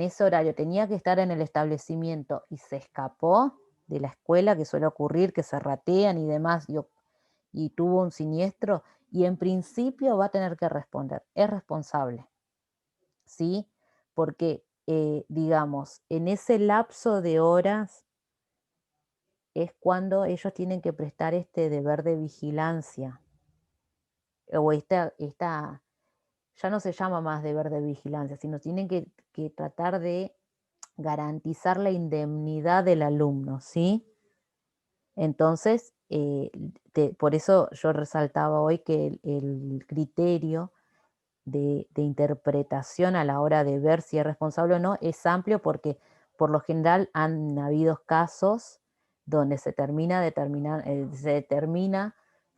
ese horario tenía que estar en el establecimiento y se escapó de la escuela, que suele ocurrir, que se ratean y demás, y tuvo un siniestro, y en principio va a tener que responder, es responsable, ¿sí? Porque digamos, en ese lapso de horas es cuando ellos tienen que prestar este deber de vigilancia, o ya no se llama más deber de vigilancia, sino tienen que tratar de garantizar la indemnidad del alumno, ¿sí? Entonces, por eso yo resaltaba hoy que el criterio de interpretación a la hora de ver si es responsable o no es amplio, porque por lo general han habido casos donde se termina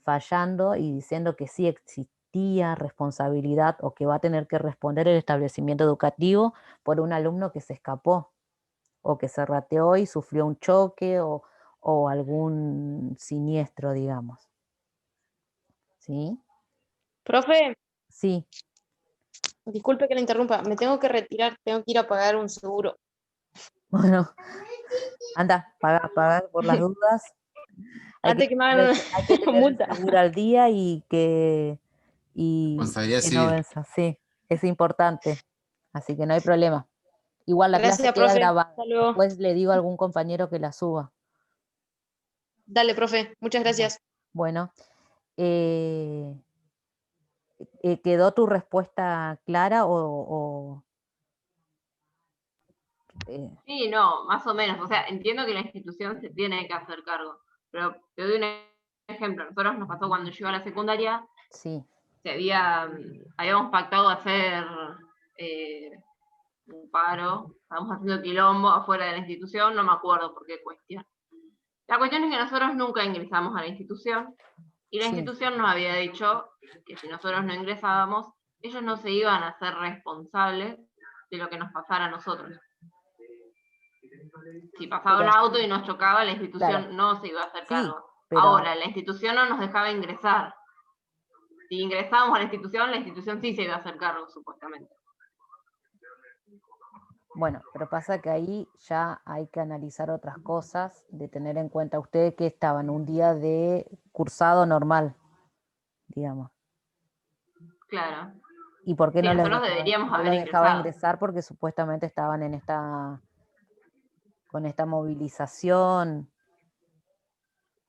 fallando y diciendo que sí existía responsabilidad o que va a tener que responder el establecimiento educativo por un alumno que se escapó o que se rateó y sufrió un choque o algún siniestro, digamos. ¿Sí? Profe, Sí. disculpe que la interrumpa, me tengo que retirar, tengo que ir a pagar un seguro. Bueno, anda, paga por las dudas. Antes que me hagan Hay que tener el multa. seguro al día y que Responsabilidad no civil. venza. Sí, es importante. Así que no hay problema. Igual la clase Gracias, queda profe. grabada. Hasta luego. Después le digo a algún compañero que la suba. Dale, profe. Muchas gracias. Bueno, ¿quedó tu respuesta clara Sí, no, más o menos. O sea, entiendo que la institución se tiene que hacer cargo, pero te doy un ejemplo. Nosotros nos pasó cuando yo iba a la secundaria, sí, habíamos pactado hacer un paro, estábamos haciendo quilombo afuera de la institución, no me acuerdo por qué cuestión. La cuestión es que nosotros nunca ingresamos a la institución, y la sí, institución nos había dicho que si nosotros no ingresábamos, ellos no se iban a hacer responsables de lo que nos pasara a nosotros. Si pasaba un auto y nos chocaba, la institución claro. no se iba a hacer Sí, cargo. pero Ahora, la institución no nos dejaba ingresar. Si ingresábamos a la institución sí se iba a hacer cargo, supuestamente. bueno, pero pasa que ahí ya hay que analizar otras cosas, de tener en cuenta ustedes que estaban un día de cursado normal, digamos. Claro. ¿Y por qué Sí, no les nosotros deberíamos no haber los dejaba ingresado. ingresar? Porque supuestamente estaban con esta movilización.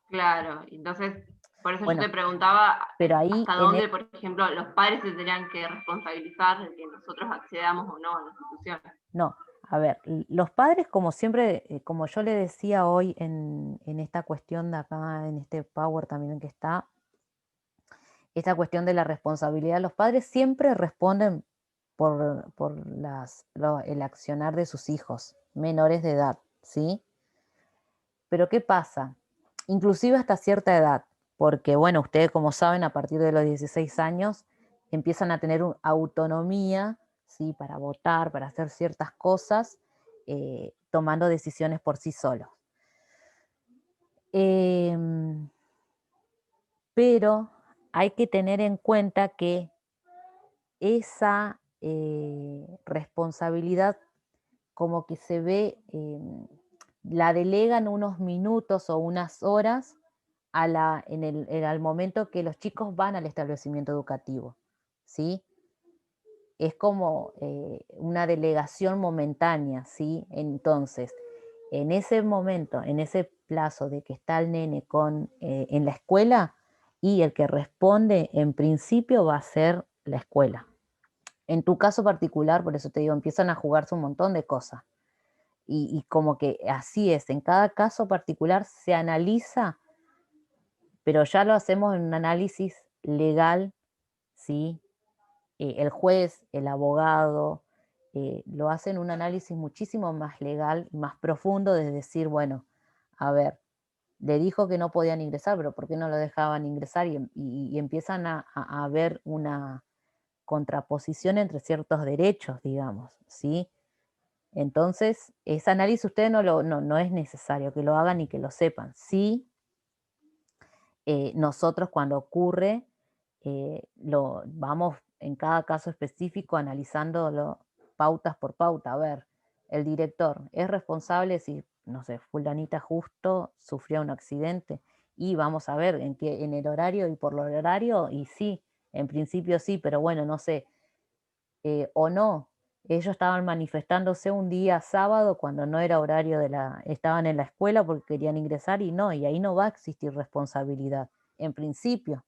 Claro, entonces, por eso Bueno, yo te preguntaba pero ahí hasta dónde, por ejemplo, los padres se tenían que responsabilizar de que nosotros accedamos o no a la institución. no, a ver, los padres, como siempre, como yo le decía hoy en esta cuestión de acá, en este Power también que está, esta cuestión de la responsabilidad, los padres siempre responden por el accionar de sus hijos menores de edad, ¿sí? Pero ¿qué pasa? Inclusive hasta cierta edad, porque bueno, ustedes como saben, a partir de los 16 años empiezan a tener autonomía, ¿sí? Para votar, para hacer ciertas cosas, tomando decisiones por sí solos. Pero hay que tener en cuenta que esa responsabilidad como que se ve, la delegan unos minutos o unas horas al momento que los chicos van al establecimiento educativo, ¿sí? Es como una delegación momentánea, ¿sí? Entonces, en ese momento, en ese plazo de que está el nene en la escuela, y el que responde en principio va a ser la escuela. En tu caso particular, por eso te digo, empiezan a jugarse un montón de cosas. Y como que así es, en cada caso particular se analiza, pero ya lo hacemos en un análisis legal, ¿sí? El juez, el abogado, lo hacen un análisis muchísimo más legal y más profundo de decir, bueno, a ver, le dijo que no podían ingresar, pero ¿por qué no lo dejaban ingresar? Y empiezan a ver una contraposición entre ciertos derechos, digamos, ¿sí? Entonces, ese análisis ustedes no es necesario que lo hagan y que lo sepan. Sí, nosotros cuando ocurre, lo vamos en cada caso específico analizándolo pautas por pauta. A ver, el director es responsable si, no sé, fulanita justo sufrió un accidente, y vamos a ver en el horario y por lo horario, y sí, en principio sí, pero bueno, no sé, o no. ellos estaban manifestándose un día sábado cuando no era horario estaban en la escuela porque querían ingresar y ahí no va a existir responsabilidad, en principio.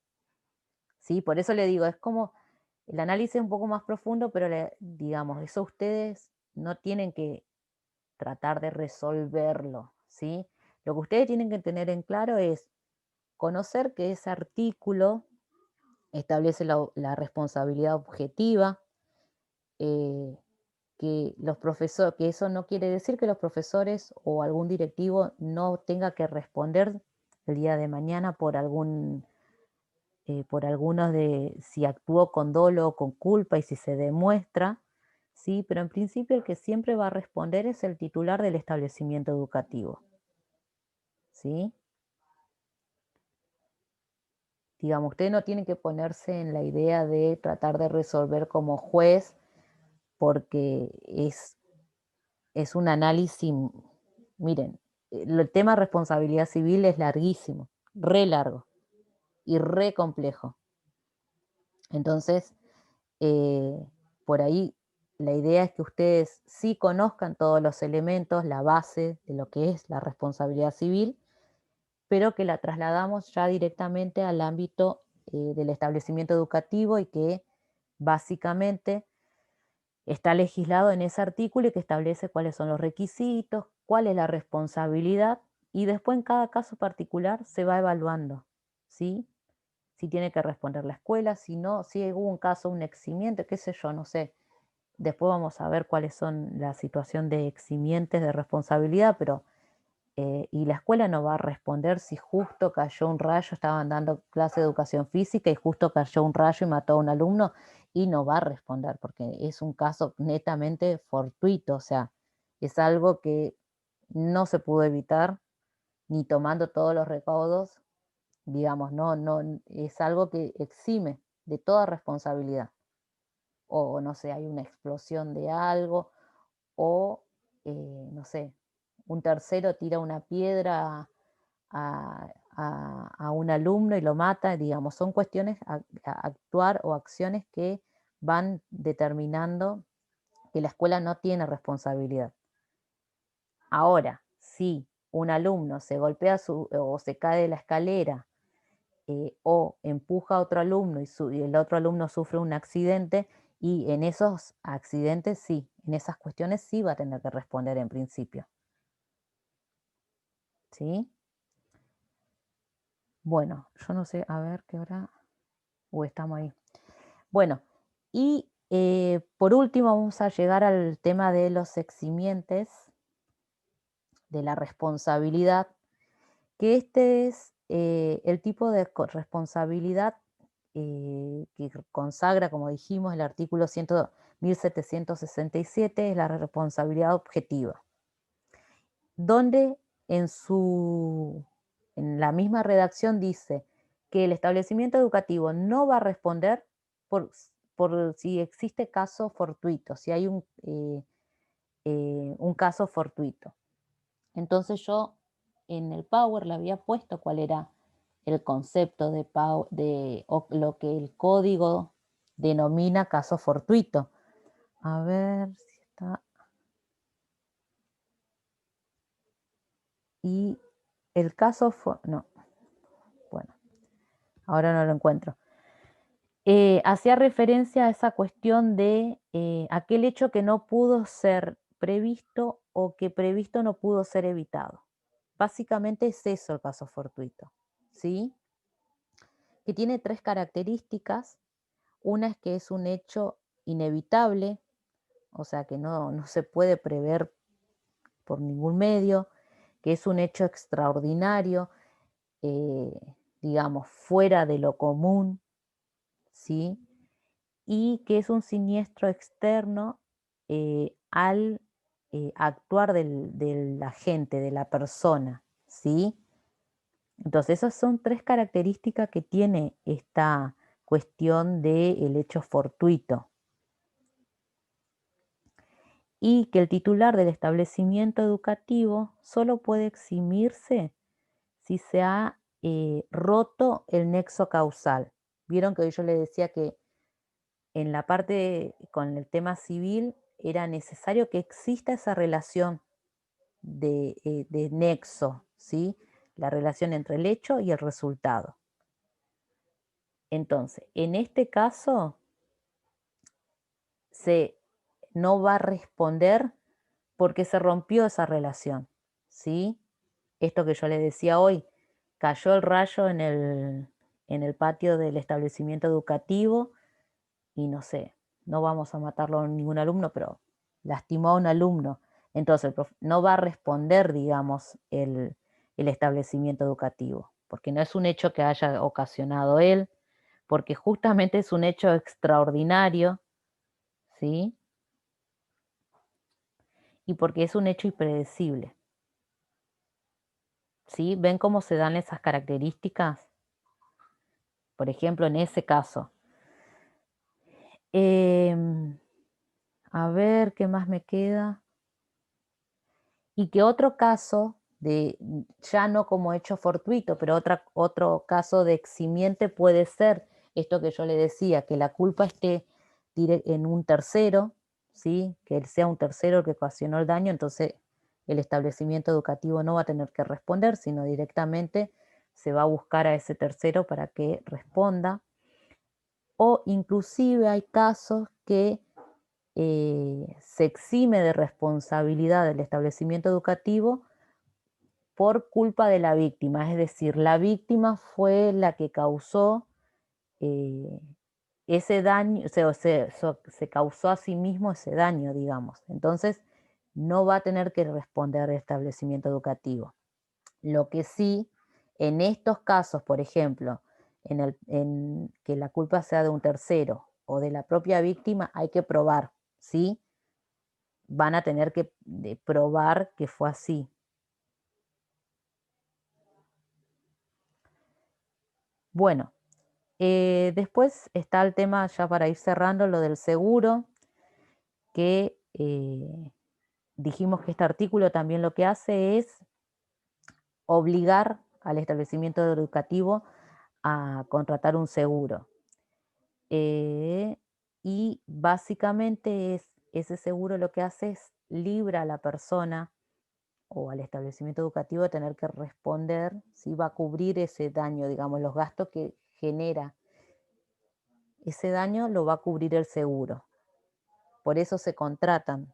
¿Sí? Por eso le digo, es como el análisis un poco más profundo, pero digamos, eso ustedes no tienen que tratar de resolverlo, ¿sí? Lo que ustedes tienen que tener en claro es conocer que ese artículo establece la responsabilidad objetiva, que que eso no quiere decir que los profesores o algún directivo no tenga que responder el día de mañana por algunos de si actuó con dolo o con culpa y si se demuestra, ¿sí? Pero en principio el que siempre va a responder es el titular del establecimiento educativo, ¿sí? Digamos, usted no tiene que ponerse en la idea de tratar de resolver como juez porque es un análisis, miren, el tema responsabilidad civil es larguísimo, re largo y re complejo. Entonces, por ahí la idea es que ustedes sí conozcan todos los elementos, la base de lo que es la responsabilidad civil, pero que la trasladamos ya directamente al ámbito del establecimiento educativo y que básicamente está legislado en ese artículo y que establece cuáles son los requisitos, cuál es la responsabilidad y después en cada caso particular se va evaluando, ¿sí? Si tiene que responder la escuela, si no, si hubo un caso, un eximiente, qué sé yo, no sé. Después vamos a ver cuáles son la situación de eximientes de responsabilidad, pero y la escuela no va a responder si justo cayó un rayo, estaban dando clase de educación física y justo cayó un rayo y mató a un alumno, y no va a responder porque es un caso netamente fortuito, o sea, es algo que no se pudo evitar ni tomando todos los recaudos, digamos, no, es algo que exime de toda responsabilidad. O no sé, hay una explosión de algo, o no sé, un tercero tira una piedra a un alumno y lo mata, digamos, son cuestiones a actuar o acciones que van determinando que la escuela no tiene responsabilidad. Ahora, si un alumno se golpea o se cae de la escalera o empuja a otro alumno y el otro alumno sufre un accidente, y en esos accidentes sí, en esas cuestiones sí va a tener que responder en principio. ¿Sí? Bueno, yo no sé, a ver qué hora. Estamos ahí. Bueno, y por último vamos a llegar al tema de los eximientes, de la responsabilidad, que este es el tipo de responsabilidad que consagra, como dijimos, el artículo 1767, es la responsabilidad objetiva, donde en la misma redacción dice que el establecimiento educativo no va a responder por si existe caso fortuito, si hay un caso fortuito. Entonces yo en el Power le había puesto cuál era el concepto o lo que el código denomina caso fortuito. A ver si está. Y el caso no. Bueno, ahora no lo encuentro. Hacía referencia a esa cuestión de aquel hecho que no pudo ser previsto o que previsto no pudo ser evitado. Básicamente es eso el caso fortuito, ¿sí? Que tiene tres características. Una es que es un hecho inevitable, o sea que no se puede prever por ningún medio, que es un hecho extraordinario, digamos, fuera de lo común, ¿sí? Y que es un siniestro externo al actuar del agente, de la persona, ¿sí? Entonces, esas son tres características que tiene esta cuestión del hecho fortuito. Y que el titular del establecimiento educativo solo puede eximirse si se ha roto el nexo causal. Vieron que yo le decía que en la parte con el tema civil era necesario que exista esa relación de nexo, ¿sí? La relación entre el hecho y el resultado. Entonces, en este caso, no va a responder porque se rompió esa relación, ¿sí? Esto que yo le decía hoy, cayó el rayo en el patio del establecimiento educativo y no sé, no vamos a matarlo a ningún alumno, pero lastimó a un alumno. Entonces, no va a responder, digamos, el establecimiento educativo, porque no es un hecho que haya ocasionado él, porque justamente es un hecho extraordinario, ¿sí? Y porque es un hecho impredecible. ¿Sí? ¿Ven cómo se dan esas características? Por ejemplo, en ese caso. A ver, ¿qué más me queda? Y que otro caso, ya no como hecho fortuito, pero otro caso de eximiente puede ser esto que yo le decía, que la culpa esté en un tercero, ¿sí? Que él sea un tercero el que ocasionó el daño, entonces el establecimiento educativo no va a tener que responder, sino directamente se va a buscar a ese tercero para que responda. O inclusive hay casos que se exime de responsabilidad del establecimiento educativo por culpa de la víctima, es decir, la víctima fue la que causó ese daño, se causó a sí mismo ese daño, digamos. Entonces, no va a tener que responder el establecimiento educativo. Lo que sí, en estos casos, por ejemplo, en que la culpa sea de un tercero o de la propia víctima, hay que probar, ¿sí? Van a tener que probar que fue así. Bueno, después está el tema, ya para ir cerrando, lo del seguro, que dijimos que este artículo también lo que hace es obligar al establecimiento educativo a contratar un seguro. Y básicamente ese seguro lo que hace es libra a la persona o al establecimiento educativo de tener que responder si va a cubrir ese daño, digamos, los gastos que genera ese daño lo va a cubrir el seguro. Por eso se contratan.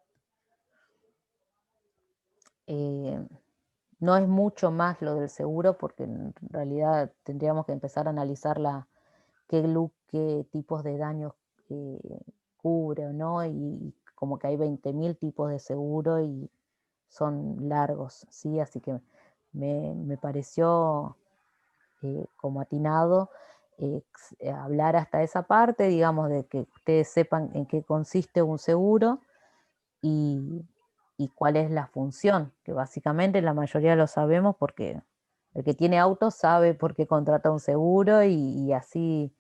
No es mucho más lo del seguro porque en realidad tendríamos que empezar a analizar qué tipos de daños cubre o no, y como que hay 20.000 tipos de seguro y son largos, ¿sí? Así que me pareció como atinado hablar hasta esa parte, digamos, de que ustedes sepan en qué consiste un seguro y cuál es la función, que básicamente la mayoría lo sabemos porque el que tiene auto sabe por qué contrata un seguro y así,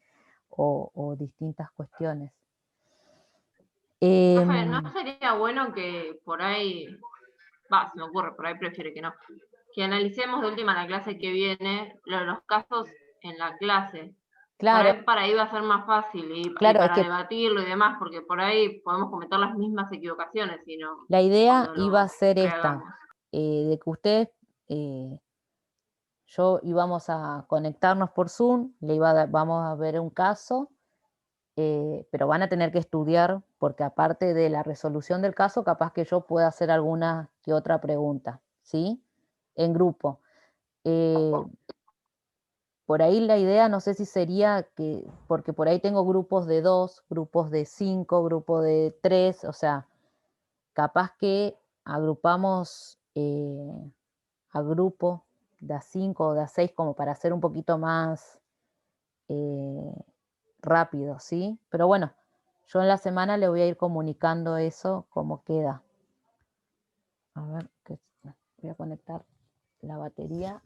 o distintas cuestiones. Profe, ¿no sería bueno que por ahí, se me ocurre, por ahí prefiere que no, que analicemos de última la clase que viene los casos en la clase? Claro, Para ahí va a ser más fácil y claro, es para que debatirlo y demás, porque por ahí podemos cometer las mismas equivocaciones, sino la idea cuando iba a lo ser esta, rehagamos. de que ustedes, yo íbamos a conectarnos por Zoom, vamos a ver un caso, pero van a tener que estudiar, porque aparte de la resolución del caso, capaz que yo pueda hacer alguna que otra pregunta, ¿sí? En grupo. Por ahí la idea, no sé si sería que, porque por ahí tengo grupos de 2, grupos de 5, grupos de 3, o sea, capaz que agrupamos a grupo de a 5 o de a 6 como para hacer un poquito más rápido, ¿sí? Pero bueno, yo en la semana le voy a ir comunicando eso, cómo queda. A ver, voy a conectar la batería.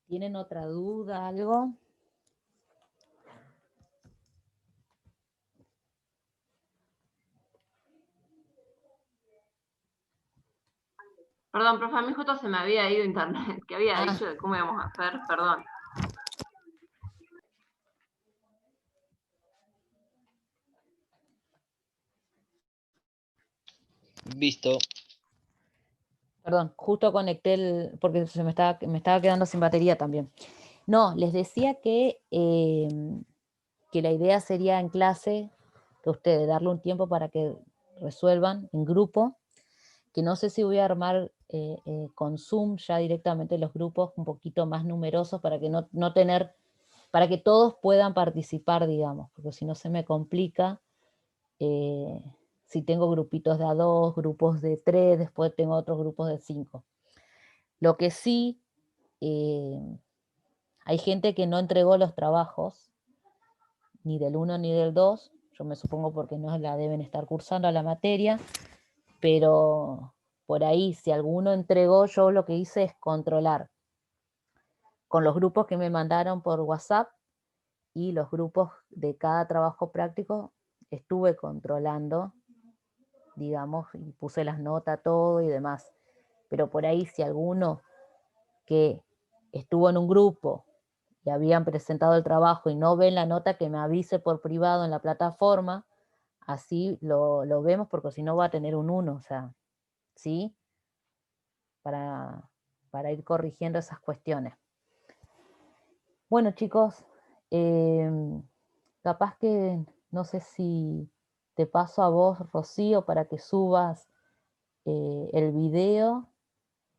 ¿Tienen otra duda, algo? Perdón, profe, a mí justo se me había ido internet, que había dicho de cómo íbamos a hacer, perdón. Visto. Perdón, justo conecté porque me estaba quedando sin batería también. No, les decía que la idea sería en clase, que ustedes darle un tiempo para que resuelvan en grupo, que no sé si voy a armar con Zoom ya directamente los grupos un poquito más numerosos para que no tener, para que todos puedan participar, digamos, porque si no se me complica. Si tengo grupitos de a 2, grupos de 3, después tengo otros grupos de 5. Lo que sí, hay gente que no entregó los trabajos, ni del 1 ni del 2, yo me supongo porque no la deben estar cursando a la materia, pero por ahí, si alguno entregó, yo lo que hice es controlar con los grupos que me mandaron por WhatsApp y los grupos de cada trabajo práctico, estuve controlando, digamos, y puse las notas, todo y demás. Pero por ahí, si alguno que estuvo en un grupo y habían presentado el trabajo y no ven la nota, que me avise por privado en la plataforma, así lo vemos, porque si no va a tener un 1, o sea, ¿sí? Para ir corrigiendo esas cuestiones. Bueno, chicos, capaz que, no sé si te paso a vos, Rocío, para que subas el video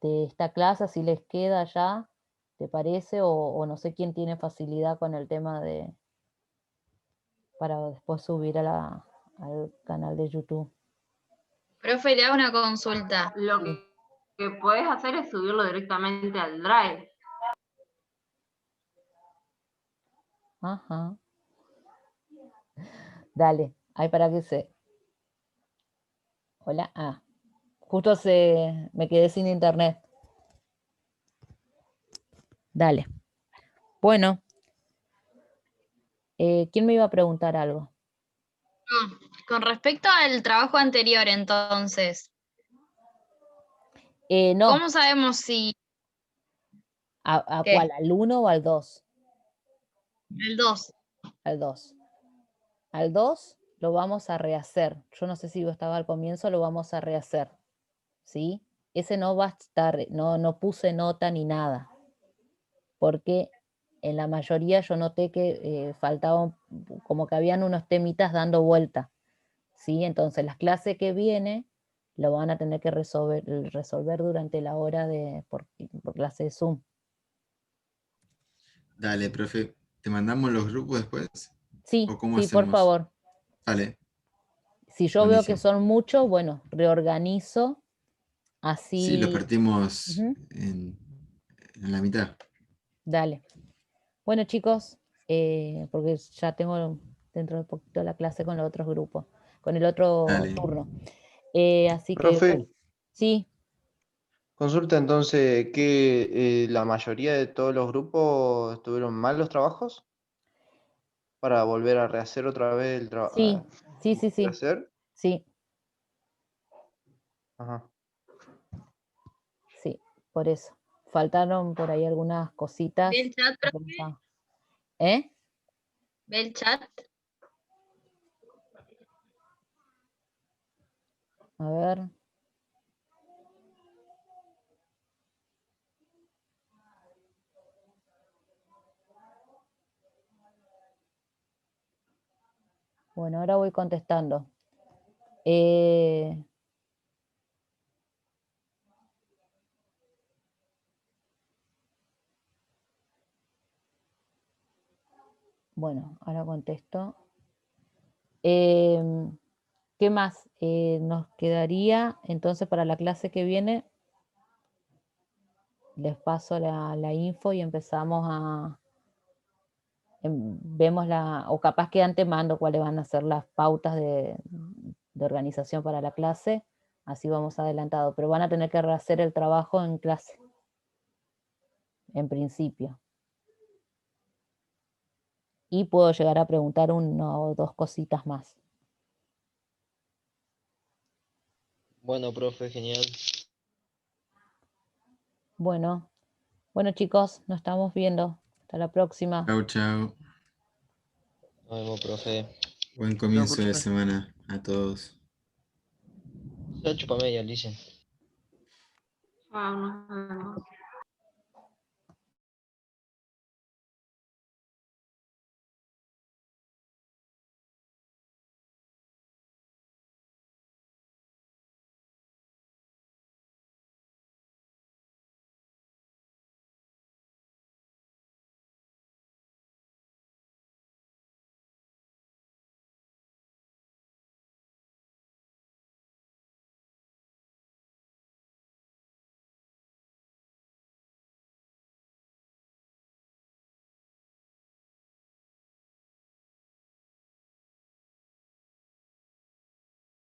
de esta clase, si les queda ya, ¿te parece? O no sé quién tiene facilidad con el tema para después subir al canal de YouTube. Profe, le hago una consulta. Lo que podés hacer es subirlo directamente al Drive. Ajá. Dale, ahí para que se... Hola, justo me quedé sin internet. Dale. Bueno, ¿quién me iba a preguntar algo? Con respecto al trabajo anterior, entonces, No. ¿cómo sabemos si... ¿A ¿Qué? cuál? ¿Al 1 o al 2? El 2. Al 2. Al 2 lo vamos a rehacer. Yo no sé si yo estaba al comienzo, lo vamos a rehacer. ¿Sí? Ese no va a estar, no puse nota ni nada. Porque en la mayoría yo noté que faltaban, como que habían unos temitas dando vuelta. ¿Sí? Entonces las clases que viene lo van a tener que resolver durante la hora por clase de Zoom. Dale, profe. ¿Te mandamos los grupos después? Sí, ¿O cómo sí, por hacemos? favor. Dale. Si yo veo que son muchos, bueno, reorganizo, así... Sí, los partimos Ujú. en la mitad. Dale. Bueno, chicos, porque ya tengo dentro de poquito la clase con los otros grupos, con el otro Dale. turno. Así Profe, que, sí, consulta entonces que la mayoría de todos los grupos tuvieron mal los trabajos para volver a rehacer otra vez el trabajo. sí. ¿Hacer? Sí, Ajá. sí, por eso. Faltaron por ahí algunas cositas. ¿Ve el chat, profe? ¿Eh? ¿Ve el chat? A ver. Bueno, ahora voy contestando. Bueno, ahora contesto. ¿Qué más nos quedaría? Entonces, para la clase que viene, les paso la info y empezamos vemos o capaz que antes mando cuáles van a ser las pautas de organización para la clase, así vamos adelantado, pero van a tener que rehacer el trabajo en clase, en principio. Y puedo llegar a preguntar 1 o 2 cositas más. Bueno, profe, genial. Bueno, chicos, nos estamos viendo. Hasta la próxima. Chau, chau. Nos vemos, profe. Buen comienzo de semana a todos. Ya chupa media, dicen. Chao, nos vemos.